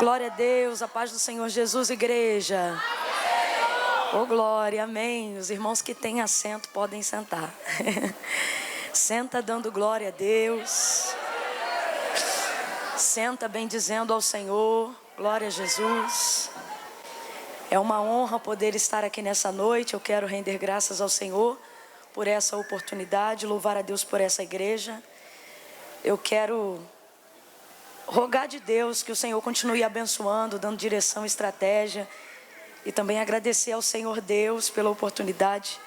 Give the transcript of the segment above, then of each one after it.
Glória a Deus, a paz do Senhor Jesus, igreja. Oh, glória, amém. Os irmãos que têm assento podem sentar. Senta dando glória a Deus. Senta bendizendo ao Senhor. Glória a Jesus. É uma honra poder estar aqui nessa noite. Eu quero render graças ao Senhor por essa oportunidade, louvar a Deus por essa igreja. Eu quero rogar de Deus que o Senhor continue abençoando, dando direção, estratégia. E também agradecer ao Senhor Deus pela oportunidade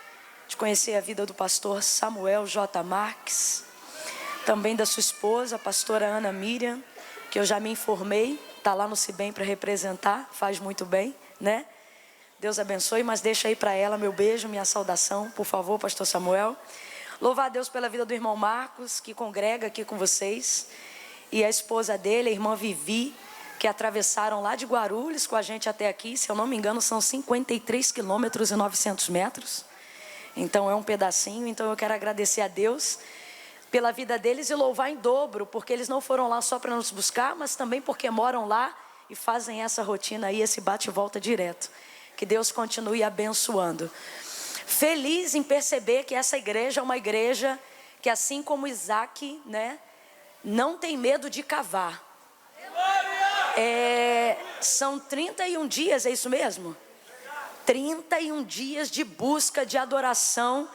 de conhecer a vida do pastor Samuel J. Marques. Também da sua esposa, a pastora Ana Miriam, que eu já me informei, está lá no Cibem para representar, faz muito bem, né? Deus abençoe, mas deixa aí para ela meu beijo, minha saudação, por favor, pastor Samuel. Louvar a Deus pela vida do irmão Marcos, que congrega aqui com vocês. E a esposa dele, a irmã Vivi, que atravessaram lá de Guarulhos com a gente até aqui. Se eu não me engano, são 53 quilômetros e 900 metros. Então é um pedacinho. Então eu quero agradecer a Deus pela vida deles e louvar em dobro, porque eles não foram lá só para nos buscar, mas também porque moram lá e fazem essa rotina aí, esse bate e volta direto. Que Deus continue abençoando. Feliz em perceber que essa igreja é uma igreja que, assim como Isaac, né, não tem medo de cavar. São 31 dias, é isso mesmo? 31 dias de busca, de adoração.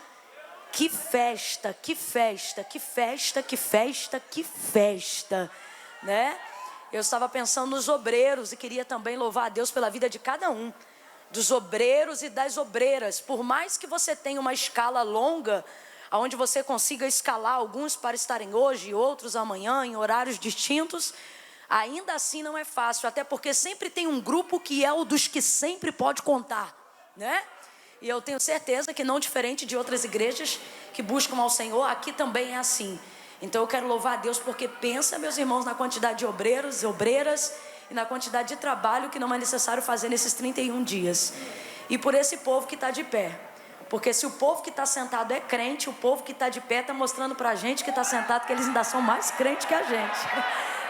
Que festa, que festa, que festa, que festa, que festa, né? Eu estava pensando nos obreiros e queria também louvar a Deus pela vida de cada um, dos obreiros e das obreiras. Por mais que você tenha uma escala longa, onde você consiga escalar alguns para estarem hoje e outros amanhã, em horários distintos, ainda assim não é fácil, até porque sempre tem um grupo que é o dos que sempre pode contar, né? E eu tenho certeza que não diferente de outras igrejas que buscam ao Senhor, aqui também é assim. Então eu quero louvar a Deus porque pensa, meus irmãos, na quantidade de obreiros e obreiras e na quantidade de trabalho que não é necessário fazer nesses 31 dias. E por esse povo que está de pé. Porque se o povo que está sentado é crente, o povo que está de pé está mostrando para a gente que está sentado que eles ainda são mais crentes que a gente,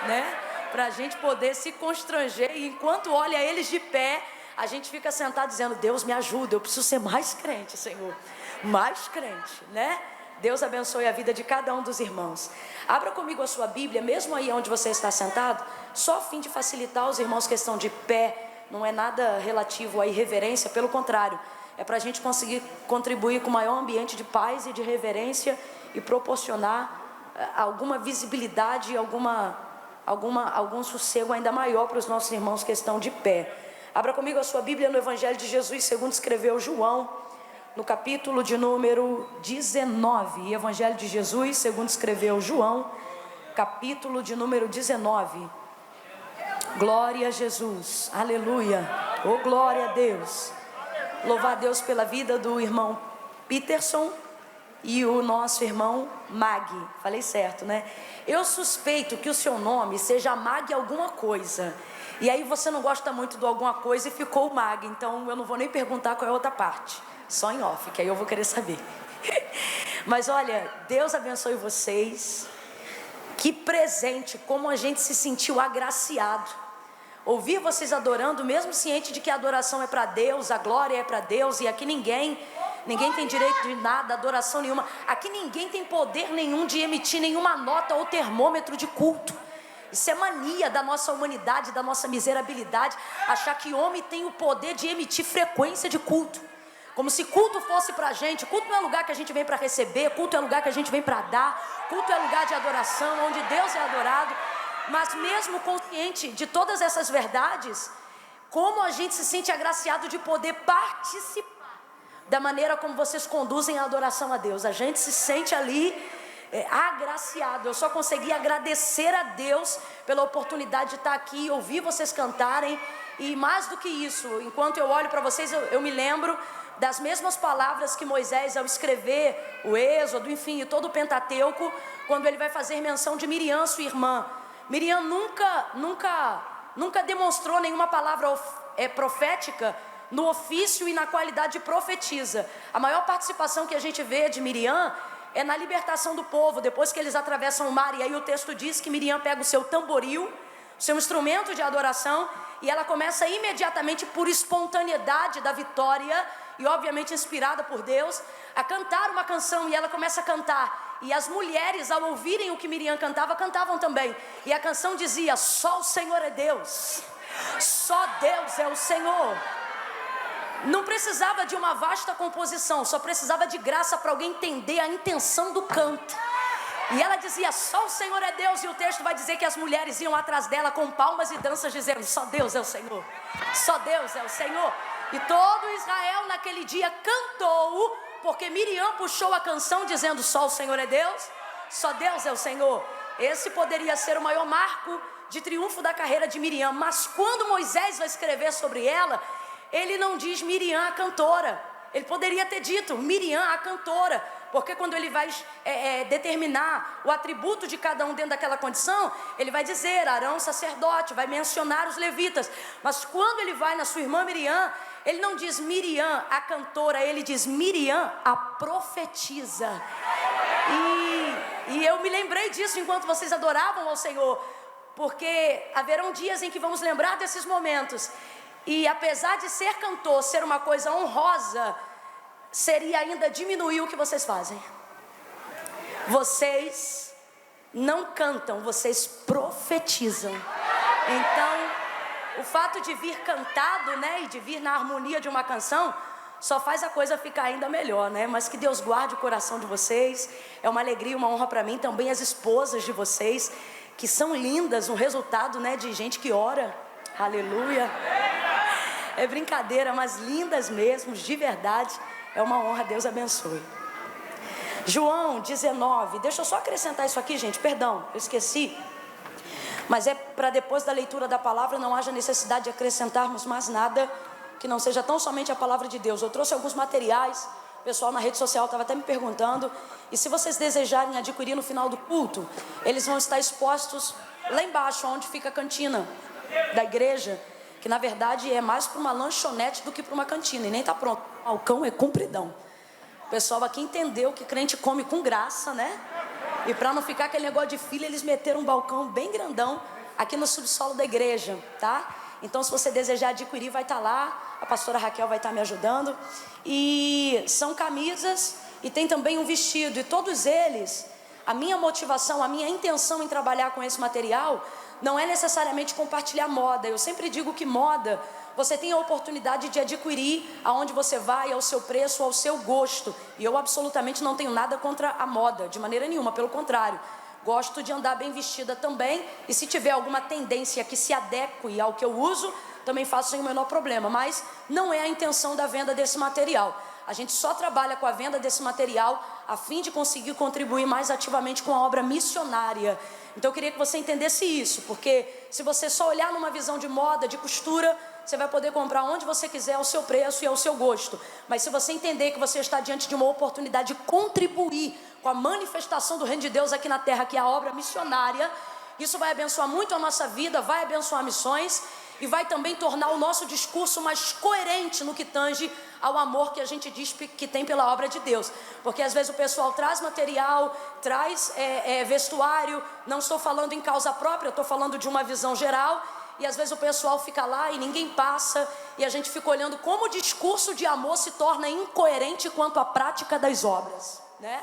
né? Para a gente poder se constranger. E enquanto olha eles de pé, a gente fica sentado dizendo: Deus me ajuda, eu preciso ser mais crente, Senhor. Mais crente, né? Deus abençoe a vida de cada um dos irmãos. Abra comigo a sua Bíblia, mesmo aí onde você está sentado, só a fim de facilitar os irmãos que estão de pé. Não é nada relativo à irreverência, pelo contrário. É para a gente conseguir contribuir com o maior ambiente de paz e de reverência e proporcionar alguma visibilidade, algum sossego ainda maior para os nossos irmãos que estão de pé. Abra comigo a sua Bíblia no Evangelho de Jesus, segundo escreveu João, no capítulo de número 19. Evangelho de Jesus, segundo escreveu João, capítulo de número 19. Glória a Jesus, aleluia, oh glória a Deus. Louvar a Deus pela vida do irmão Peterson e o nosso irmão Mag. Falei certo, né? Eu suspeito que o seu nome seja Mag alguma coisa. E aí você não gosta muito de alguma coisa e ficou Mag. Então eu não vou nem perguntar qual é a outra parte. Só em off, que aí eu vou querer saber. Mas olha, Deus abençoe vocês. Que presente, como a gente se sentiu agraciado. Ouvir vocês adorando, mesmo ciente de que a adoração é para Deus, a glória é para Deus, e aqui ninguém tem direito de nada, adoração nenhuma. Aqui ninguém tem poder nenhum de emitir nenhuma nota ou termômetro de culto. Isso é mania da nossa humanidade, da nossa miserabilidade, achar que homem tem o poder de emitir frequência de culto. Como se culto fosse para a gente. Culto não é lugar que a gente vem para receber, culto é lugar que a gente vem para dar, culto é lugar de adoração, onde Deus é adorado. Mas mesmo consciente de todas essas verdades, como a gente se sente agraciado de poder participar da maneira como vocês conduzem a adoração a Deus. A gente se sente ali agraciado. Eu só consegui agradecer a Deus pela oportunidade de estar aqui e ouvir vocês cantarem. E mais do que isso, enquanto eu olho para vocês, eu me lembro das mesmas palavras que Moisés, ao escrever o Êxodo, enfim, e todo o Pentateuco, quando ele vai fazer menção de Miriam, sua irmã. Miriam nunca demonstrou nenhuma palavra profética no ofício e na qualidade de profetisa. A maior participação que a gente vê de Miriam é na libertação do povo, depois que eles atravessam o mar. E aí o texto diz que Miriam pega o seu tamboril, seu instrumento de adoração, e ela começa imediatamente, por espontaneidade da vitória, e obviamente inspirada por Deus, a cantar uma canção, e ela começa a cantar, e as mulheres, ao ouvirem o que Miriam cantava, cantavam também, e a canção dizia: só o Senhor é Deus, só Deus é o Senhor. Não precisava de uma vasta composição, só precisava de graça para alguém entender a intenção do canto. E ela dizia: só o Senhor é Deus. E o texto vai dizer que as mulheres iam atrás dela com palmas e danças, dizendo: só Deus é o Senhor, só Deus é o Senhor. E todo Israel naquele dia cantou, porque Miriam puxou a canção dizendo: só o Senhor é Deus, só Deus é o Senhor. Esse poderia ser o maior marco de triunfo da carreira de Miriam. Mas quando Moisés vai escrever sobre ela, ele não diz Miriam a cantora. Ele poderia ter dito Miriam a cantora, porque quando ele vai determinar o atributo de cada um dentro daquela condição, ele vai dizer Arão sacerdote, vai mencionar os levitas. Mas quando ele vai na sua irmã Miriam, ele não diz Miriam a cantora, ele diz Miriam a profetisa. E eu me lembrei disso enquanto vocês adoravam ao Senhor, porque haverão dias em que vamos lembrar desses momentos. E apesar de ser cantor, ser uma coisa honrosa, seria ainda diminuir o que vocês fazem. Vocês não cantam, vocês profetizam. Então, o fato de vir cantado, né, e de vir na harmonia de uma canção, só faz a coisa ficar ainda melhor, né? Mas que Deus guarde o coração de vocês. É uma alegria, uma honra para mim, também as esposas de vocês, que são lindas, um resultado, né, de gente que ora. Aleluia. É brincadeira, mas lindas mesmo, de verdade. É uma honra, Deus abençoe. João 19, deixa eu só acrescentar isso aqui, gente, perdão, eu esqueci. Mas é para depois da leitura da palavra não haja necessidade de acrescentarmos mais nada que não seja tão somente a palavra de Deus. Eu trouxe alguns materiais, o pessoal na rede social estava até me perguntando. E se vocês desejarem adquirir no final do culto, eles vão estar expostos lá embaixo, onde fica a cantina da igreja, que na verdade é mais para uma lanchonete do que para uma cantina, e nem está pronto. O balcão é compridão. O pessoal aqui entendeu que crente come com graça, né? E para não ficar aquele negócio de fila, eles meteram um balcão bem grandão aqui no subsolo da igreja, tá? Então, se você desejar adquirir, vai estar lá. A pastora Raquel vai estar me ajudando. E são camisas e tem também um vestido. E todos eles, a minha motivação, a minha intenção em trabalhar com esse material não é necessariamente compartilhar moda. Eu sempre digo que moda, você tem a oportunidade de adquirir aonde você vai, ao seu preço, ao seu gosto. E eu absolutamente não tenho nada contra a moda, de maneira nenhuma, pelo contrário. Gosto de andar bem vestida também, e se tiver alguma tendência que se adeque ao que eu uso, também faço sem o menor problema. Mas não é a intenção da venda desse material. A gente só trabalha com a venda desse material a fim de conseguir contribuir mais ativamente com a obra missionária. Então eu queria que você entendesse isso, porque se você só olhar numa visão de moda, de costura, você vai poder comprar onde você quiser, ao seu preço e ao seu gosto. Mas se você entender que você está diante de uma oportunidade de contribuir com a manifestação do reino de Deus aqui na terra, que é a obra missionária, isso vai abençoar muito a nossa vida, vai abençoar missões e vai também tornar o nosso discurso mais coerente no que tange ao amor que a gente diz que tem pela obra de Deus. Porque às vezes o pessoal traz material, traz vestuário, não estou falando em causa própria, estou falando de uma visão geral, e às vezes o pessoal fica lá e ninguém passa, e a gente fica olhando como o discurso de amor se torna incoerente quanto à prática das obras, né?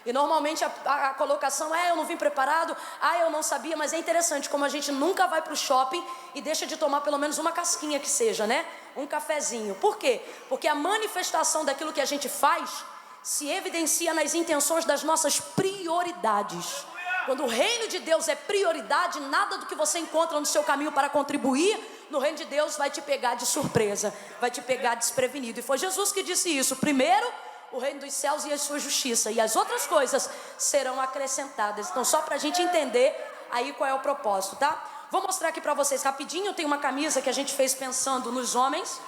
E normalmente a colocação é: eu não vim preparado, eu não sabia. Mas é interessante como a gente nunca vai para o shopping e deixa de tomar pelo menos uma casquinha que seja, né? Um cafezinho. Por quê? Porque a manifestação daquilo que a gente faz se evidencia nas intenções das nossas prioridades. Quando o reino de Deus é prioridade, nada do que você encontra no seu caminho para contribuir no reino de Deus vai te pegar de surpresa, vai te pegar desprevenido. E foi Jesus que disse isso: primeiro o reino dos céus e a sua justiça, e as outras coisas serão acrescentadas. Então, só para a gente entender aí qual é o propósito, tá? Vou mostrar aqui para vocês rapidinho. Tem uma camisa que a gente fez pensando nos homens.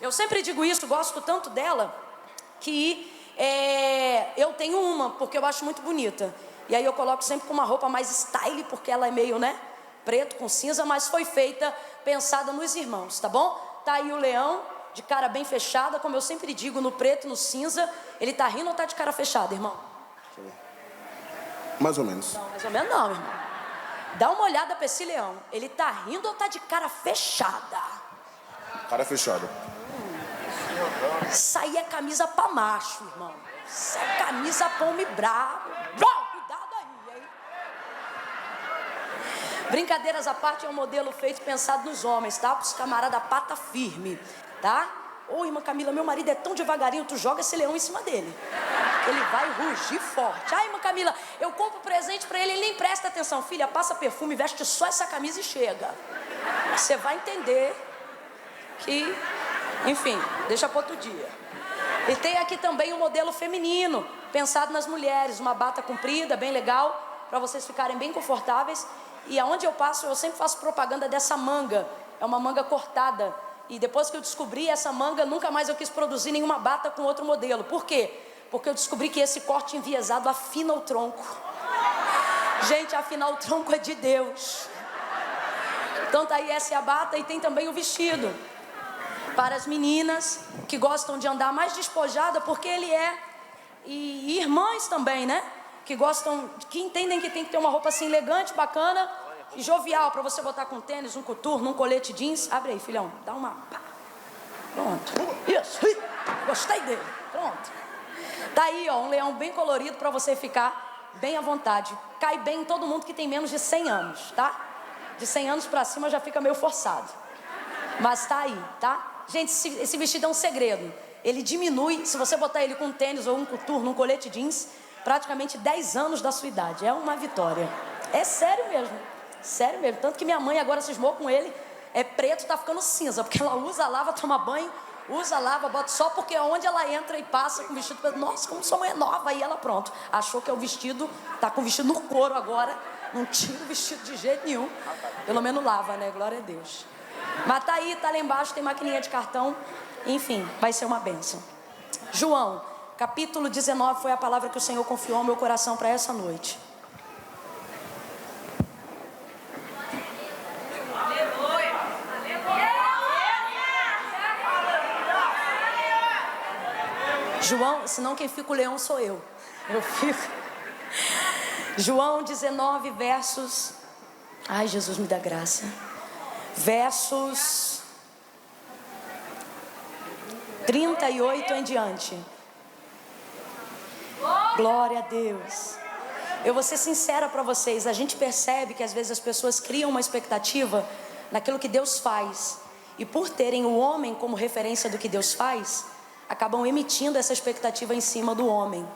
Eu sempre digo isso, gosto tanto dela, que eu tenho uma, porque eu acho muito bonita. E aí eu coloco sempre com uma roupa mais style, porque ela é meio, né, preto com cinza, mas foi feita, pensada nos irmãos, tá bom? Tá aí o leão, de cara bem fechada, como eu sempre digo, no preto e no cinza. Ele tá rindo ou tá de cara fechada, irmão? Mais ou menos. Não, mais ou menos não, irmão. Dá uma olhada para esse leão. Ele tá rindo ou tá de cara fechada? Cara fechada. Isso aí é camisa pra macho, irmão. Isso é camisa pra homem bravo. Cuidado aí, hein? Brincadeiras à parte, é um modelo feito pensado nos homens, tá? Para os camaradas pata firme, tá? Ô, irmã Camila, meu marido é tão devagarinho, tu joga esse leão em cima dele. Ele vai rugir forte. Ai, irmã Camila, eu compro presente pra ele, ele nem presta atenção. Filha, passa perfume, veste só essa camisa e chega. Você vai entender que, enfim, deixa para outro dia. E tem aqui também um modelo feminino, pensado nas mulheres. Uma bata comprida, bem legal, para vocês ficarem bem confortáveis. E aonde eu passo, eu sempre faço propaganda dessa manga. É uma manga cortada. E depois que eu descobri essa manga, nunca mais eu quis produzir nenhuma bata com outro modelo. Por quê? Porque eu descobri que esse corte enviesado afina o tronco. Gente, afinar o tronco é de Deus. Então tá aí, essa é a bata. E tem também o vestido para as meninas que gostam de andar mais despojada, porque ele é... E irmãs também, né? Que gostam, que entendem que tem que ter uma roupa assim elegante, bacana e jovial, para você botar com tênis, um coturno, um colete jeans. Abre aí, filhão, dá uma... Pronto. Isso, gostei dele. Pronto. Tá aí, ó, um leão bem colorido para você ficar bem à vontade. Cai bem em todo mundo que tem menos de 100 anos, tá? De 100 anos para cima já fica meio forçado. Mas tá aí, tá? Gente, esse vestido é um segredo. Ele diminui, se você botar ele com um tênis ou um coturno, um colete jeans, praticamente 10 anos da sua idade. É uma vitória. É sério mesmo. Sério mesmo. Tanto que minha mãe agora cismou com ele. É preto, tá ficando cinza. Porque ela usa, lava, toma banho, usa, lava, bota só porque onde ela entra e passa com o vestido. Nossa, como sua mãe é nova. Aí ela pronto. Achou que é o vestido, tá com o vestido no couro agora. Não tira o vestido de jeito nenhum. Pelo menos lava, né? Glória a Deus. Mas tá aí, tá lá embaixo, tem maquininha de cartão. Enfim, vai ser uma bênção. João, capítulo 19, foi a palavra que o Senhor confiou ao meu coração para essa noite. João, senão quem fica o leão sou eu. Eu fico. João 19, versos... Ai, Jesus, me dá graça. Versos 38 em diante. Glória a Deus. Eu vou ser sincera para vocês. A gente percebe que às vezes as pessoas criam uma expectativa naquilo que Deus faz. E por terem o homem como referência do que Deus faz, acabam emitindo essa expectativa em cima do homem.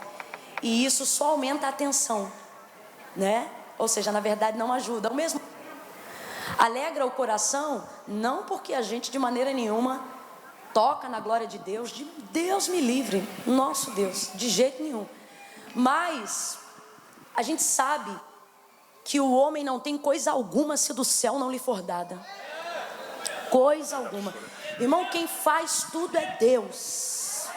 E isso só aumenta a tensão, né? Ou seja, na verdade não ajuda. O mesmo alegra o coração, não porque a gente de maneira nenhuma toca na glória de Deus, Deus me livre, nosso Deus, de jeito nenhum. Mas a gente sabe que o homem não tem coisa alguma se do céu não lhe for dada. Coisa alguma. Irmão, quem faz tudo é Deus.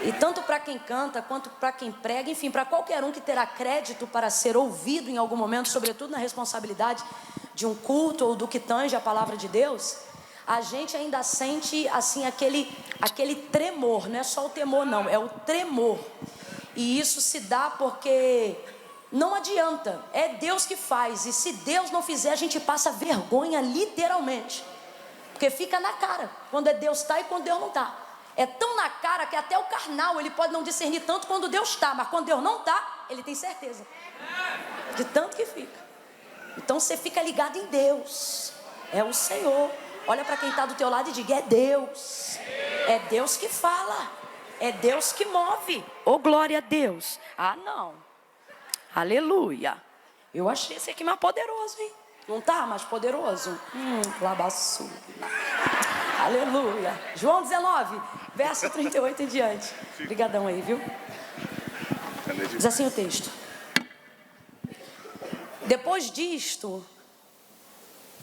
E tanto para quem canta, quanto para quem prega, enfim, para qualquer um que terá crédito para ser ouvido em algum momento, sobretudo na responsabilidade de um culto ou do que tange a palavra de Deus, a gente ainda sente assim aquele tremor. Não é só o temor não, é o tremor. E isso se dá porque não adianta, é Deus que faz. E se Deus não fizer, a gente passa vergonha literalmente. Porque fica na cara, quando é Deus está e quando Deus não está. É tão na cara que até o carnal ele pode não discernir tanto quando Deus está, mas quando Deus não está, ele tem certeza. De tanto que fica. Então você fica ligado em Deus. É o Senhor. Olha para quem está do teu lado e diga: é Deus. É Deus que fala. É Deus que move. Oh, glória a Deus. Ah, não. Aleluia. Eu achei esse aqui mais poderoso, hein? Não tá mais poderoso? Labaçu. Aleluia. João 19, verso 38 em diante. Obrigadão aí, viu? Diz assim o texto. Depois disto,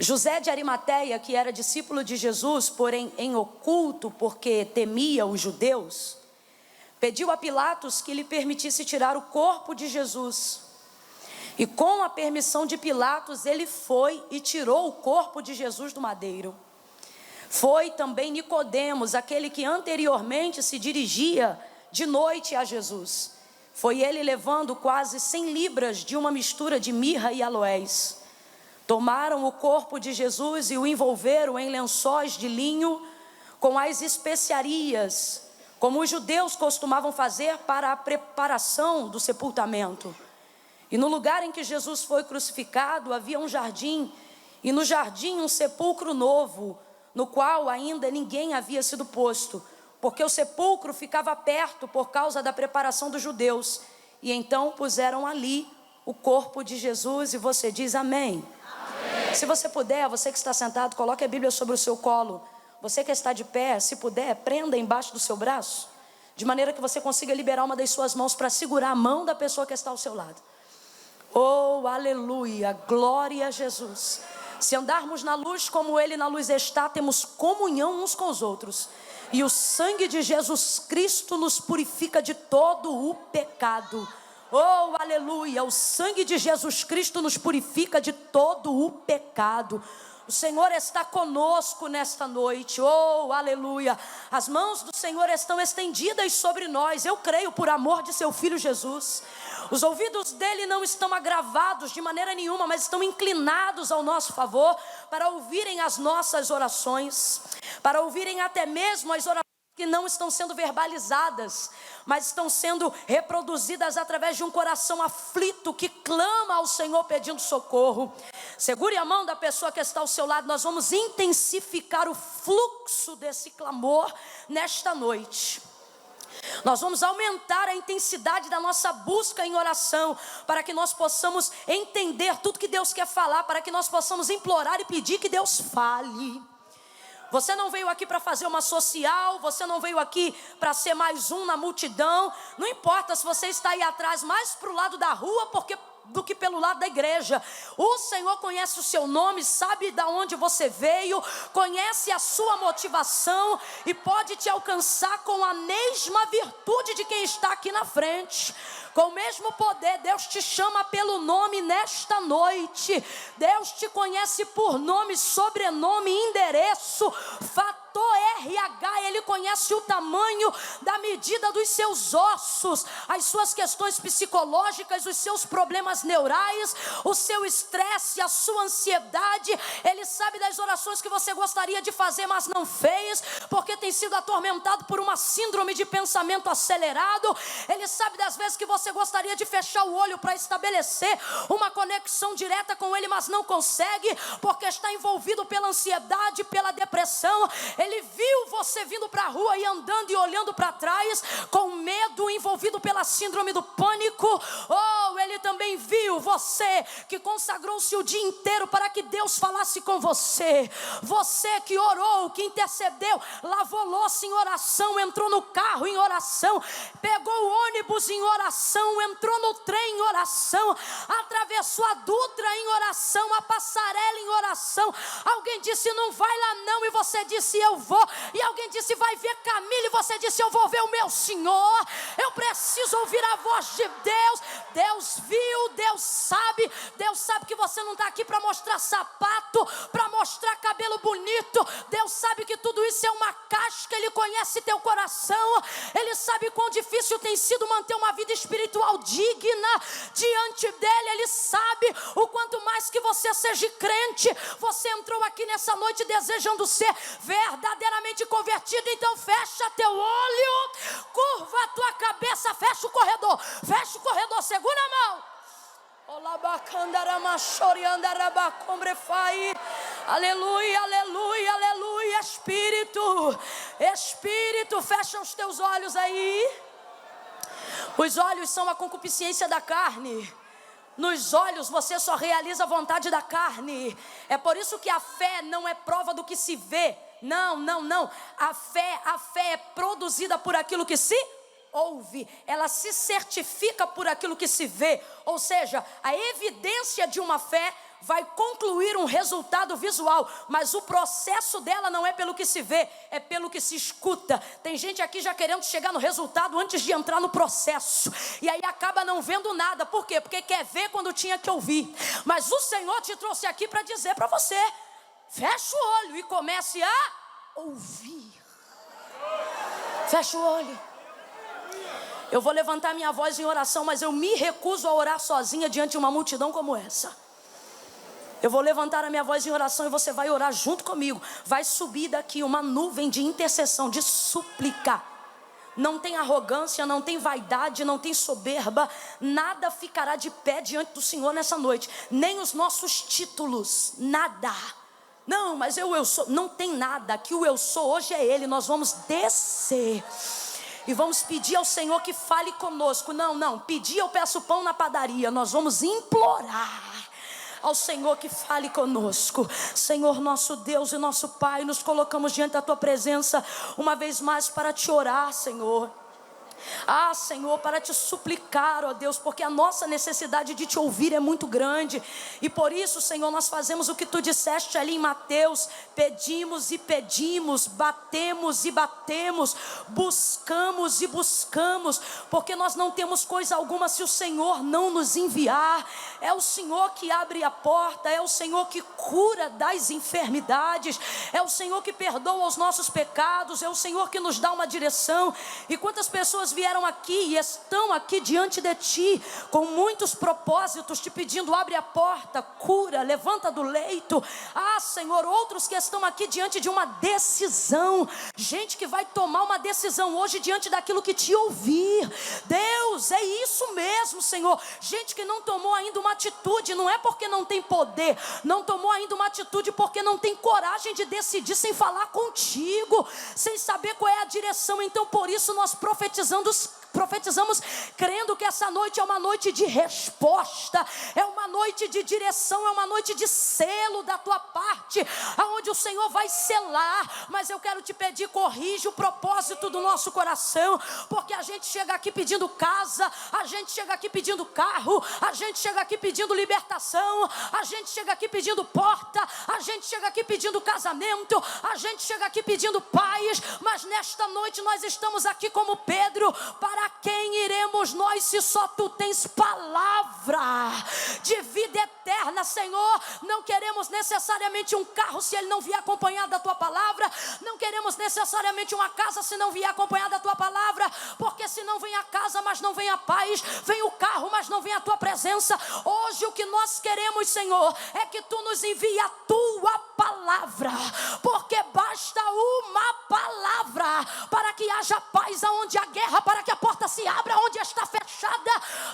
José de Arimateia, que era discípulo de Jesus, porém em oculto, porque temia os judeus, pediu a Pilatos que lhe permitisse tirar o corpo de Jesus. E com a permissão de Pilatos, ele foi e tirou o corpo de Jesus do madeiro. Foi também Nicodemos, aquele que anteriormente se dirigia de noite a Jesus. Foi ele levando quase 100 libras de uma mistura de mirra e aloés. Tomaram o corpo de Jesus e o envolveram em lençóis de linho com as especiarias, como os judeus costumavam fazer para a preparação do sepultamento. E no lugar em que Jesus foi crucificado havia um jardim, e no jardim um sepulcro novo, no qual ainda ninguém havia sido posto, porque o sepulcro ficava perto por causa da preparação dos judeus. E então puseram ali o corpo de Jesus, e você diz amém. Amém. Se você puder, você que está sentado, coloque a Bíblia sobre o seu colo. Você que está de pé, se puder, prenda embaixo do seu braço, de maneira que você consiga liberar uma das suas mãos para segurar a mão da pessoa que está ao seu lado. Oh, aleluia, glória a Jesus. Se andarmos na luz como Ele na luz está, temos comunhão uns com os outros. E o sangue de Jesus Cristo nos purifica de todo o pecado. Oh, aleluia, o sangue de Jesus Cristo nos purifica de todo o pecado. O Senhor está conosco nesta noite, oh, aleluia. As mãos do Senhor estão estendidas sobre nós, eu creio, por amor de seu Filho Jesus. Os ouvidos dele não estão agravados de maneira nenhuma, mas estão inclinados ao nosso favor, para ouvirem as nossas orações, para ouvirem até mesmo as orações que não estão sendo verbalizadas, mas estão sendo reproduzidas através de um coração aflito que clama ao Senhor pedindo socorro. Segure a mão da pessoa que está ao seu lado. Nós vamos intensificar o fluxo desse clamor nesta noite. Nós vamos aumentar a intensidade da nossa busca em oração, para que nós possamos entender tudo que Deus quer falar, para que nós possamos implorar e pedir que Deus fale. Você não veio aqui para fazer uma social, você não veio aqui para ser mais um na multidão. Não importa se você está aí atrás, mais para o lado da rua do que pelo lado da igreja. O Senhor conhece o seu nome, sabe de onde você veio, conhece a sua motivação e pode te alcançar com a mesma virtude de quem está aqui na frente. Com o mesmo poder, Deus te chama pelo nome nesta noite. Deus te conhece por nome, sobrenome, endereço, fator RH. Ele conhece o tamanho da medida dos seus ossos, as suas questões psicológicas, os seus problemas neurais, o seu estresse, a sua ansiedade. Ele sabe das orações que você gostaria de fazer, mas não fez, porque tem sido atormentado por uma síndrome de pensamento acelerado. Ele sabe das vezes que você gostaria de fechar o olho para estabelecer uma conexão direta com Ele, mas não consegue, porque está envolvido pela ansiedade, pela depressão. Ele viu você vindo para a rua e andando e olhando para trás, com medo, envolvido pela síndrome do pânico. Oh, Ele também viu você que consagrou-se o dia inteiro para que Deus falasse com você. Você que orou, que intercedeu, lavou louça em oração, entrou no carro em oração, pegou o ônibus em oração, entrou no trem em oração, atravessou a Dutra em oração, a passarela em oração. Alguém disse não vai lá não, e você disse eu vou. E alguém disse vai ver Camila, e você disse eu vou ver o meu Senhor. Eu preciso ouvir a voz de Deus. Deus viu, Deus sabe que você não está aqui para mostrar sapato, para mostrar cabelo bonito. Deus sabe que tudo isso é uma casca. Ele conhece teu coração, Ele sabe quão difícil tem sido manter uma vida espiritual digna diante dEle. Ele sabe o quanto mais que você seja crente, você entrou aqui nessa noite desejando ser verdadeiramente convertido. Então fecha teu olho, curva a tua cabeça, fecha o corredor, segura a mão. Aleluia, aleluia, aleluia. Espírito, fecha os teus olhos aí. Os olhos são a concupiscência da carne. Nos olhos você só realiza a vontade da carne. É por isso que a fé não é prova do que se vê. Não. A fé é produzida por aquilo que se ouve. Ela se certifica por aquilo que se vê. Ou seja, a evidência de uma fé vai concluir um resultado visual, mas o processo dela não é pelo que se vê, é pelo que se escuta. Tem gente aqui já querendo chegar no resultado antes de entrar no processo, e aí acaba não vendo nada. Por quê? Porque quer ver quando tinha que ouvir. Mas o Senhor te trouxe aqui para dizer para você: fecha o olho e comece a ouvir. Fecha o olho Eu vou levantar minha voz em oração, mas eu me recuso a orar sozinha diante de uma multidão como essa. Eu vou levantar a minha voz em oração e você vai orar junto comigo. Vai subir daqui uma nuvem de intercessão, de súplica. Não tem arrogância, não tem vaidade, não tem soberba. Nada ficará de pé diante do Senhor nessa noite. Nem os nossos títulos, nada. Não, mas eu sou. Não tem nada. Que o eu sou hoje é Ele. Nós vamos descer. E vamos pedir ao Senhor que fale conosco. Não, pedir eu peço pão na padaria. Nós vamos implorar ao Senhor que fale conosco. Senhor nosso Deus e nosso Pai, nos colocamos diante da Tua presença uma vez mais para Te orar, Senhor. Ah, Senhor, para Te suplicar, ó Deus, porque a nossa necessidade de Te ouvir é muito grande. E por isso, Senhor, nós fazemos o que Tu disseste ali em Mateus. Pedimos e pedimos, batemos e batemos, buscamos e buscamos, porque nós não temos coisa alguma se o Senhor não nos enviar. É o Senhor que abre a porta, é o Senhor que cura das enfermidades, é o Senhor que perdoa os nossos pecados, é o Senhor que nos dá uma direção. E quantas pessoas vieram aqui e estão aqui diante de Ti com muitos propósitos, Te pedindo: abre a porta, cura, levanta do leito. Ah, Senhor, outros que estão aqui diante de uma decisão, gente que vai tomar uma decisão hoje diante daquilo que Te ouvir. Deus, é isso mesmo, Senhor. Gente que não tomou ainda uma atitude, não é porque não tem poder, não tomou ainda uma atitude porque não tem coragem de decidir sem falar contigo, sem saber qual é a direção. Então por isso nós profetizamos crendo que essa noite é uma noite de resposta, é uma noite de direção, é uma noite de selo da Tua parte, aonde o Senhor vai selar. Mas eu quero Te pedir, corrige o propósito do nosso coração, porque a gente chega aqui pedindo casa, a gente chega aqui pedindo carro, a gente chega aqui pedindo libertação, a gente chega aqui pedindo porta, a gente chega aqui pedindo casamento, a gente chega aqui pedindo paz. Mas nesta noite nós estamos aqui como Pedro. Para quem iremos nós se só Tu tens palavra de vida eterna, Senhor? Não queremos necessariamente um carro se ele não vier acompanhado da Tua palavra. Não queremos necessariamente uma casa se não vier acompanhada da Tua palavra. Porque se não vem a casa, mas não vem a paz, vem o carro, mas não vem a Tua presença. Hoje o que nós queremos, Senhor, é que Tu nos envie a Tua palavra, porque basta uma palavra para que haja paz aonde há guerra, para que a porta se abra onde está fechada.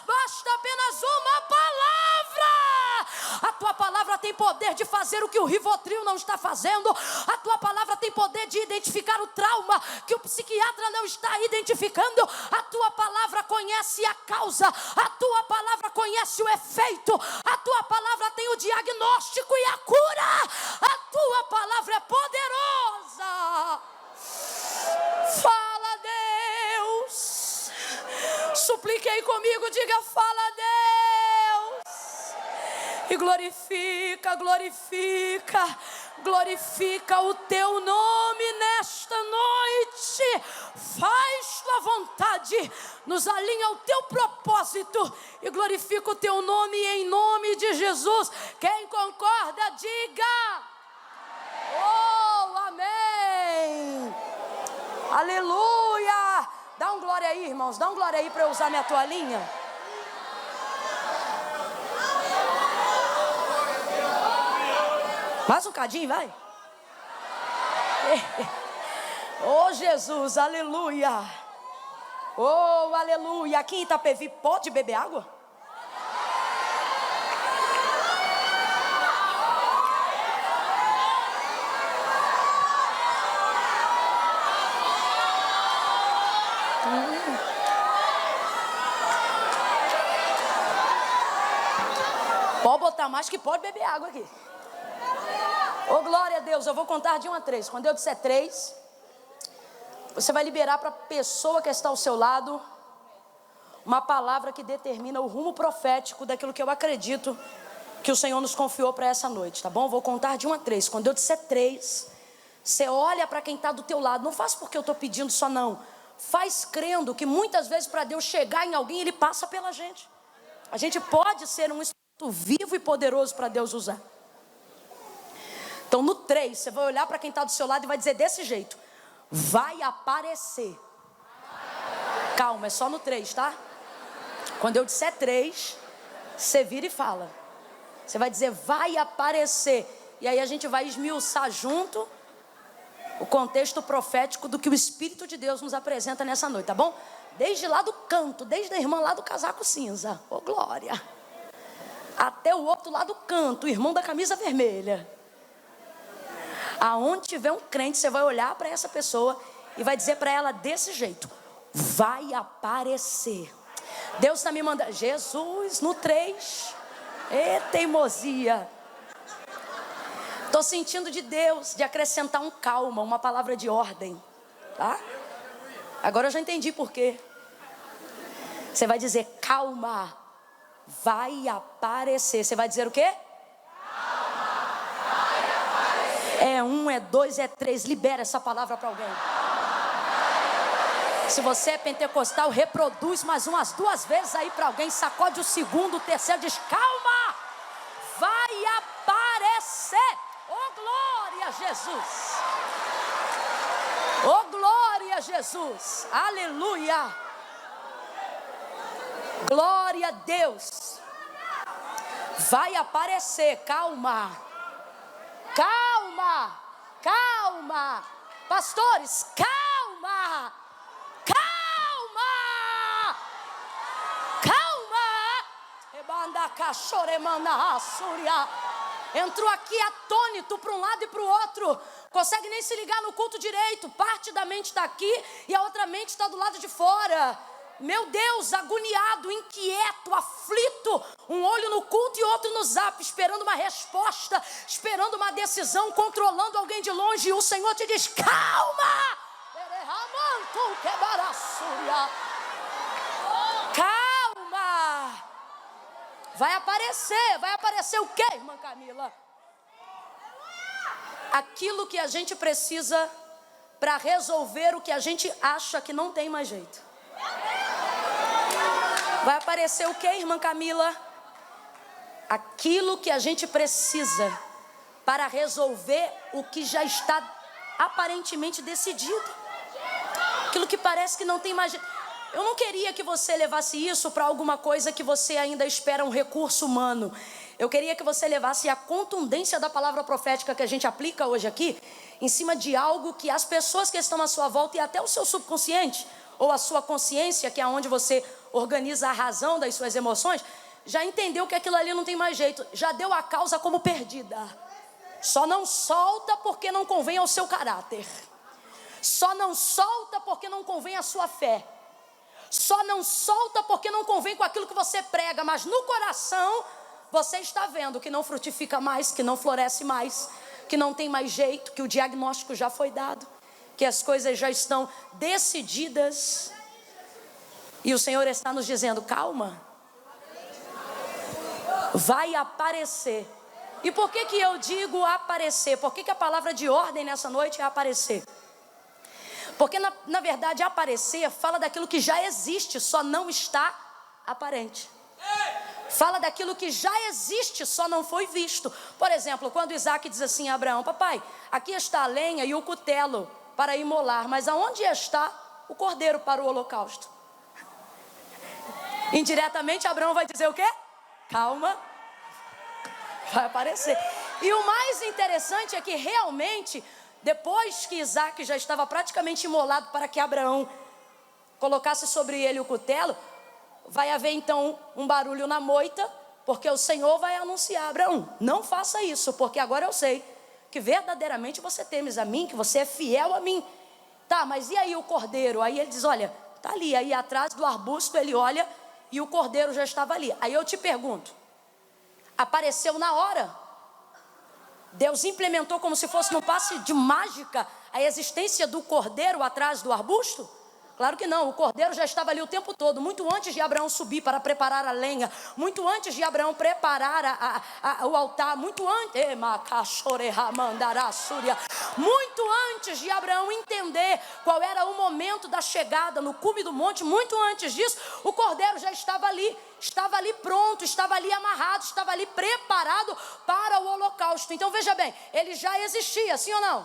Basta apenas uma palavra. A Tua palavra tem poder de fazer o que o Rivotril não está fazendo. A Tua palavra tem poder de identificar o trauma que o psiquiatra não está identificando. A Tua palavra conhece a causa, a Tua palavra conhece o efeito, a Tua palavra tem o diagnóstico e a cura. A Tua palavra é poderosa. Fala, Deus. Supliquei comigo, diga: fala, Deus. E glorifica, glorifica, glorifica o Teu nome nesta noite. Faz Tua vontade, nos alinha ao Teu propósito e glorifica o Teu nome em nome de Jesus. Quem concorda, diga: oh, amém. Aleluia. Dá um glória aí, irmãos, dá um glória aí para eu usar minha toalhinha. Mais um cadinho, vai. Oh, Jesus, aleluia. Oh, aleluia. Aqui em Itapevi pode beber água? Pode botar mais que pode beber água aqui. Oh, glória a Deus. Eu vou contar de 1 a 3. Quando eu disser 3, você vai liberar para a pessoa que está ao seu lado uma palavra que determina o rumo profético daquilo que eu acredito que o Senhor nos confiou para essa noite, tá bom? Eu vou contar de 1 a 3. Quando eu disser 3, você olha para quem está do teu lado. Não faz porque eu estou pedindo só, não. Faz crendo que muitas vezes para Deus chegar em alguém, Ele passa pela gente. A gente pode ser um instrumento vivo e poderoso para Deus usar. Então no 3, você vai olhar para quem está do seu lado e vai dizer desse jeito: vai aparecer. Calma, é só no 3, tá? Quando eu disser 3, você vira e fala. Você vai dizer, vai aparecer. E aí a gente vai esmiuçar junto o contexto profético do que o Espírito de Deus nos apresenta nessa noite, tá bom? Desde lá do canto, desde a irmã lá do casaco cinza, ô glória, até o outro lá do canto, o irmão da camisa vermelha. Aonde tiver um crente, você vai olhar para essa pessoa e vai dizer para ela desse jeito, vai aparecer. Deus está me mandando, Jesus, no 3, teimosia. Estou sentindo de Deus, de acrescentar um calma, uma palavra de ordem, tá? Agora eu já entendi por quê. Você vai dizer, calma, vai aparecer. Você vai dizer o quê? Calma, vai aparecer. É 1, é 2, é 3, libera essa palavra para alguém. Se você é pentecostal, reproduz mais umas 2 vezes aí para alguém, sacode o segundo, o terceiro, diz, calma, vai aparecer. Oh glória a Jesus. Oh glória a Jesus. Aleluia. Glória a Deus. Vai aparecer, calma. Calma. Calma. Pastores, calma. Calma. Calma. Rebanda cachoremana assúria. Entrou aqui atônito para um lado e para o outro. Consegue nem se ligar no culto direito. Parte da mente está aqui e a outra mente está do lado de fora. Meu Deus, agoniado, inquieto, aflito. Um olho no culto e outro no zap. Esperando uma resposta, esperando uma decisão, controlando alguém de longe. E o Senhor te diz, calma. Calma. Vai aparecer o quê, irmã Camila? Aquilo que a gente precisa para resolver o que a gente acha que não tem mais jeito. Vai aparecer o quê, irmã Camila? Aquilo que a gente precisa para resolver o que já está aparentemente decidido. Aquilo que parece que não tem mais jeito. Eu não queria que você levasse isso para alguma coisa que você ainda espera um recurso humano. Eu queria que você levasse a contundência da palavra profética que a gente aplica hoje aqui, em cima de algo que as pessoas que estão à sua volta e até o seu subconsciente, ou a sua consciência, que é onde você organiza a razão das suas emoções, já entendeu que aquilo ali não tem mais jeito, já deu a causa como perdida. Só não solta porque não convém ao seu caráter. Só não solta porque não convém à sua fé. Só não solta porque não convém com aquilo que você prega, mas no coração você está vendo que não frutifica mais, que não floresce mais, que não tem mais jeito, que o diagnóstico já foi dado, que as coisas já estão decididas. E o Senhor está nos dizendo, calma, vai aparecer. E por que eu digo aparecer? Por que a palavra de ordem nessa noite é aparecer? Porque na verdade aparecer fala daquilo que já existe, só não está aparente. Fala daquilo que já existe, só não foi visto. Por exemplo, quando Isaac diz assim a Abraão, papai, aqui está a lenha e o cutelo para imolar, mas aonde está o cordeiro para o holocausto? Indiretamente Abraão vai dizer o quê? Calma, vai aparecer. E o mais interessante é que realmente, depois que Isaac já estava praticamente imolado para que Abraão colocasse sobre ele o cutelo, vai haver então um barulho na moita, porque o Senhor vai anunciar a Abraão, não faça isso, porque agora eu sei que verdadeiramente você temes a mim, que você é fiel a mim. Tá, mas e aí o cordeiro? Aí ele diz, olha, tá ali, aí atrás do arbusto ele olha e o cordeiro já estava ali. Aí eu te pergunto, apareceu na hora? Deus implementou como se fosse num passe de mágica a existência do cordeiro atrás do arbusto? Claro que não, o cordeiro já estava ali o tempo todo, muito antes de Abraão subir para preparar a lenha, muito antes de Abraão preparar o altar, muito antes de Abraão entender qual era o momento da chegada no cume do monte, muito antes disso, o cordeiro já estava ali pronto, estava ali amarrado, estava ali preparado para o holocausto. Então veja bem, ele já existia, sim ou não?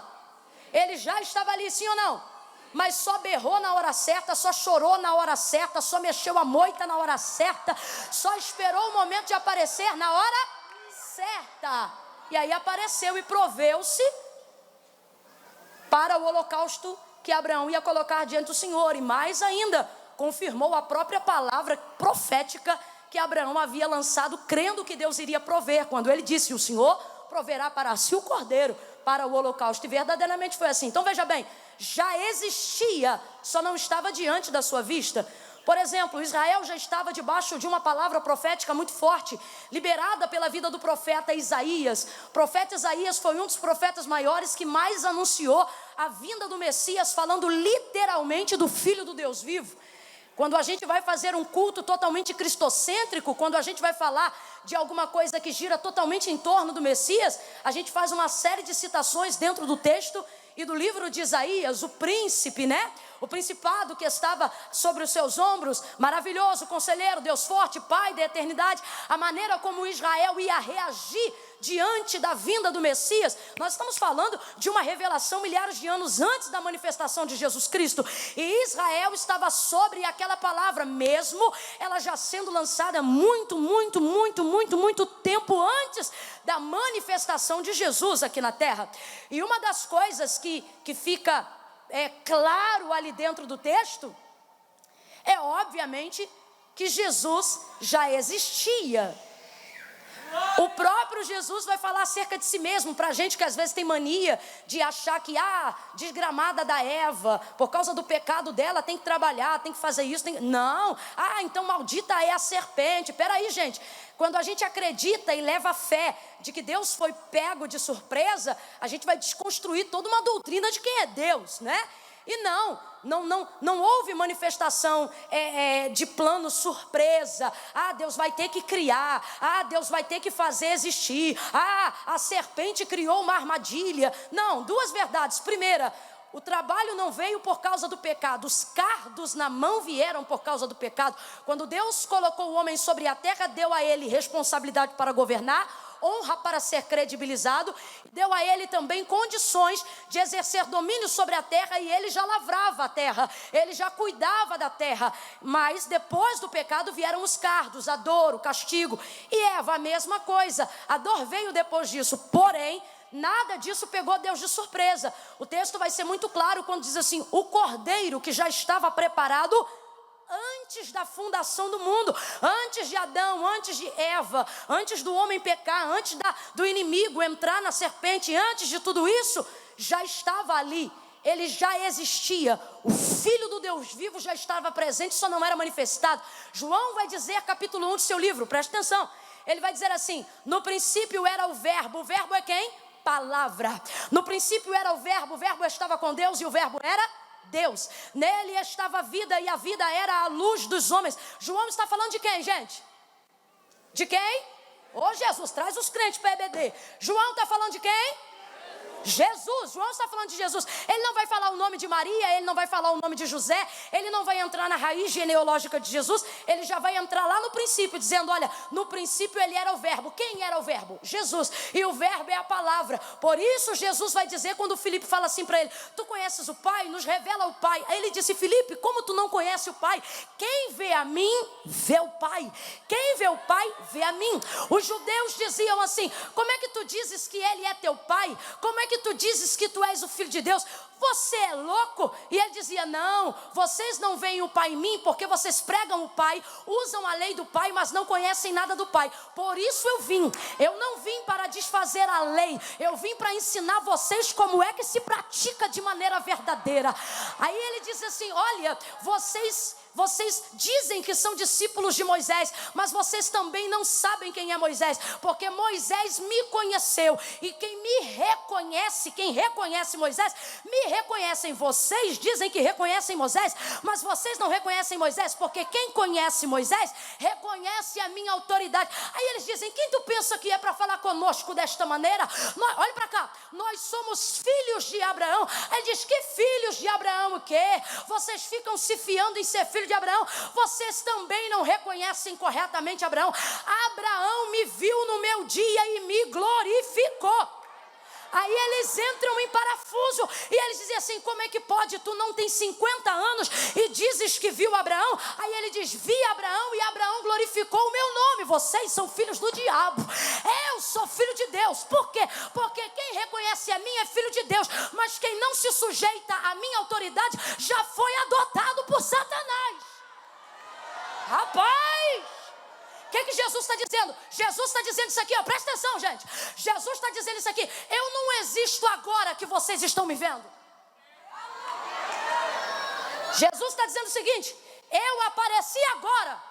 Ele já estava ali, sim ou não? mas só berrou na hora certa, só chorou na hora certa, só mexeu a moita na hora certa, só esperou o momento de aparecer na hora certa. E aí apareceu e proveu-se para o holocausto que Abraão ia colocar diante do Senhor. E mais ainda, confirmou a própria palavra profética que Abraão havia lançado, crendo que Deus iria prover, quando ele disse: o Senhor proverá para si o cordeiro para o holocausto. E verdadeiramente foi assim. Então veja bem, já existia, só não estava diante da sua vista. Por exemplo, Israel já estava debaixo de uma palavra profética muito forte, liberada pela vida do profeta Isaías. O profeta Isaías foi um dos profetas maiores que mais anunciou a vinda do Messias, falando literalmente do Filho do Deus vivo. Quando a gente vai fazer um culto totalmente cristocêntrico, quando a gente vai falar de alguma coisa que gira totalmente em torno do Messias, a gente faz uma série de citações dentro do texto e do livro de Isaías, o príncipe, né? O principado que estava sobre os seus ombros, maravilhoso, conselheiro, Deus forte, Pai da eternidade, a maneira como Israel ia reagir diante da vinda do Messias. Nós estamos falando de uma revelação milhares de anos antes da manifestação de Jesus Cristo, e Israel estava sobre aquela palavra, mesmo ela já sendo lançada muito tempo antes da manifestação de Jesus aqui na terra. E uma das coisas que fica claro ali dentro do texto é obviamente que Jesus já existia. O próprio Jesus vai falar acerca de si mesmo, para a gente que às vezes tem mania de achar que, desgramada da Eva, por causa do pecado dela, tem que trabalhar, tem que fazer isso, não, então maldita é a serpente. Peraí, gente, quando a gente acredita e leva a fé de que Deus foi pego de surpresa, a gente vai desconstruir toda uma doutrina de quem é Deus, né? E não houve manifestação de plano surpresa. Deus vai ter que criar. Deus vai ter que fazer existir. A serpente criou uma armadilha. Não, duas verdades. Primeira, o trabalho não veio por causa do pecado. Os cardos na mão vieram por causa do pecado. Quando Deus colocou o homem sobre a terra, deu a ele responsabilidade para governar, honra para ser credibilizado, deu a ele também condições de exercer domínio sobre a terra, e ele já lavrava a terra, ele já cuidava da terra. Mas depois do pecado vieram os cardos, a dor, o castigo. E Eva, a mesma coisa, a dor veio depois disso, porém nada disso pegou Deus de surpresa. O texto vai ser muito claro quando diz assim: o cordeiro que já estava preparado antes da fundação do mundo, antes de Adão, antes de Eva, antes do homem pecar, antes do inimigo entrar na serpente, antes de tudo isso, já estava ali. Ele já existia. O Filho do Deus vivo já estava presente, só não era manifestado. João vai dizer, capítulo 1 do seu livro, presta atenção, ele vai dizer assim: no princípio era o verbo é quem? Palavra. No princípio era o verbo estava com Deus e o verbo era Deus. Nele estava a vida e a vida era a luz dos homens. João está falando de quem, gente? De quem? Jesus, traz os crentes para EBD. João está falando de quem? Jesus. João está falando de Jesus. Ele não vai falar o nome de Maria, ele não vai falar o nome de José, ele não vai entrar na raiz genealógica de Jesus, ele já vai entrar lá no princípio, dizendo: olha, no princípio ele era o verbo. Quem era o verbo? Jesus. E o verbo é a palavra. Por isso Jesus vai dizer, quando o Filipe fala assim para ele: tu conheces o Pai? Nos revela o Pai. Aí ele disse: Filipe, como tu não conheces o Pai? Quem vê a mim, vê o Pai. Quem vê o Pai, vê a mim. Os judeus diziam assim: como é que tu dizes que ele é teu Pai? Como é que tu dizes que tu és o Filho de Deus? Você é louco? E ele dizia: não, vocês não veem o Pai em mim, porque vocês pregam o Pai, usam a lei do Pai, mas não conhecem nada do Pai. Por isso eu não vim para desfazer a lei, eu vim para ensinar vocês como é que se pratica de maneira verdadeira. Aí ele disse assim: olha, vocês dizem que são discípulos de Moisés, mas vocês também não sabem quem é Moisés, porque Moisés me conheceu, e quem me reconhece, quem reconhece Moisés, me reconhecem. Vocês dizem que reconhecem Moisés, mas vocês não reconhecem Moisés, porque quem conhece Moisés, reconhece a minha autoridade. Aí eles dizem: quem tu pensa que é para falar conosco desta maneira? Olha para cá, nós somos filhos de Abraão. Aí ele diz: que filhos de Abraão o quê? Vocês ficam se fiando em ser filho de Abraão, vocês também não reconhecem corretamente Abraão. Abraão me viu no meu dia e me glorificou. Aí eles entram em parafuso e eles dizem assim: como é que pode? Tu não tem 50 anos e dizes que viu Abraão? Aí ele diz: vi Abraão e Abraão glorificou o meu nome. Vocês são filhos do diabo. Eu sou filho de Deus. Por quê? Porque quem reconhece a mim é filho de Deus, mas quem não se sujeita à minha autoridade já foi adotado por Satanás. Rapaz! O que Jesus está dizendo? Jesus está dizendo isso aqui, ó, presta atenção, gente. Jesus está dizendo isso aqui: eu não existo agora que vocês estão me vendo. Jesus está dizendo o seguinte: eu apareci agora.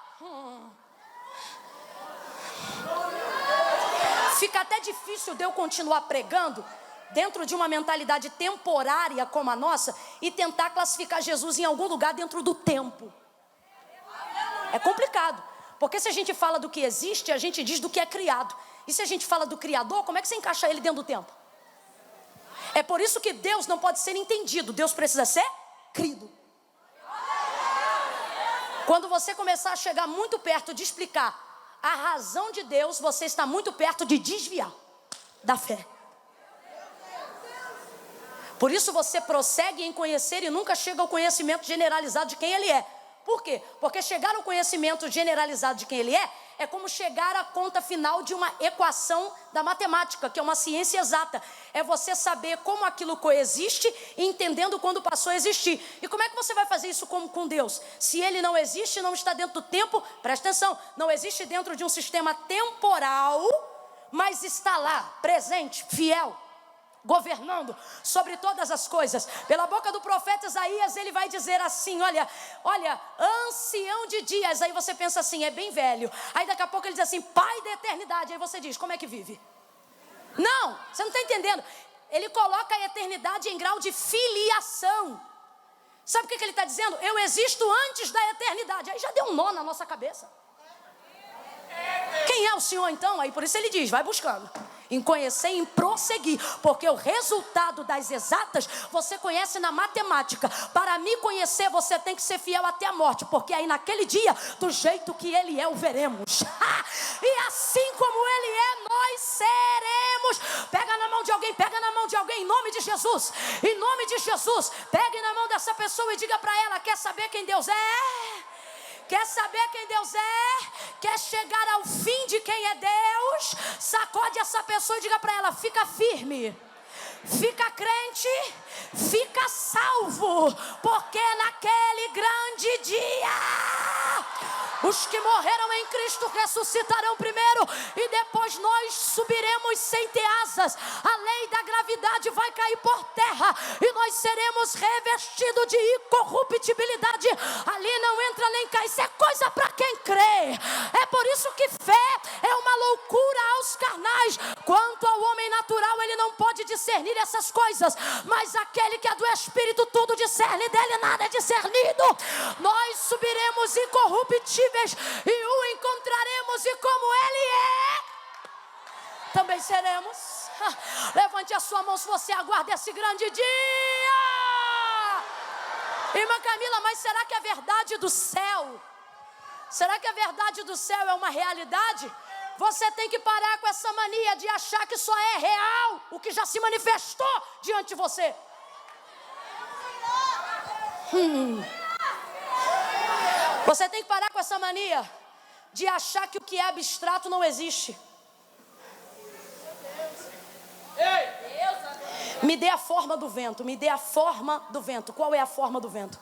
Fica até difícil de eu continuar pregando dentro de uma mentalidade temporária como a nossa e tentar classificar Jesus em algum lugar dentro do tempo. É complicado. Porque se a gente fala do que existe, a gente diz do que é criado. E se a gente fala do Criador, como é que você encaixa ele dentro do tempo? É por isso que Deus não pode ser entendido. Deus precisa ser crido. Quando você começar a chegar muito perto de explicar a razão de Deus, você está muito perto de desviar da fé. Por isso você prossegue em conhecer e nunca chega ao conhecimento generalizado de quem ele é. Por quê? Porque chegar ao conhecimento generalizado de quem ele é como chegar à conta final de uma equação da matemática, que é uma ciência exata. É você saber como aquilo coexiste, entendendo quando passou a existir. E como é que você vai fazer isso com Deus? Se ele não existe, não está dentro do tempo, presta atenção, não existe dentro de um sistema temporal, mas está lá, presente, fiel, governando sobre todas as coisas. Pela boca do profeta Isaías, ele vai dizer assim: olha, ancião de dias. Aí você pensa assim, é bem velho. Aí daqui a pouco ele diz assim, pai da eternidade. Aí você diz, como é que vive? Não, você não está entendendo. Ele coloca a eternidade em grau de filiação. Sabe o que ele está dizendo? Eu existo antes da eternidade. Aí já deu um nó na nossa cabeça. Quem é o Senhor então? Aí por isso ele diz, vai buscando em conhecer e em prosseguir, porque o resultado das exatas você conhece na matemática. Para me conhecer você tem que ser fiel até a morte, porque aí naquele dia, do jeito que ele é, o veremos. E assim como ele é, nós seremos. Pega na mão de alguém, pega na mão de alguém, em nome de Jesus, em nome de Jesus. Pegue na mão dessa pessoa e diga para ela: quer saber quem Deus é? Quer saber quem Deus é? Quer chegar ao fim de quem é Deus? Sacode essa pessoa e diga para ela: fica firme, fica crente, fica salvo, porque naquele grande dia os que morreram em Cristo ressuscitarão primeiro e depois nós subiremos sem ter asas. A lei da gravidade vai cair por terra e nós seremos revestidos de incorruptibilidade. Ali não entra nem cai, isso é coisa para quem crê. É por isso que fé é uma loucura aos carnais. Quanto ao homem natural, ele não pode discernir essas coisas, mas aquele que é do Espírito tudo discerne, dele nada é discernido. Nós subiremos incorruptíveis e o encontraremos, e como ele é, também seremos. Levante a sua mão se você aguarda esse grande dia. Irmã Camila, mas será que a verdade do céu, será que a verdade do céu é uma realidade? Você tem que parar com essa mania de achar que só é real o que já se manifestou diante de você. Você tem que parar com essa mania de achar que o que é abstrato não existe. Me dê a forma do vento, me dê a forma do vento. Qual é a forma do vento?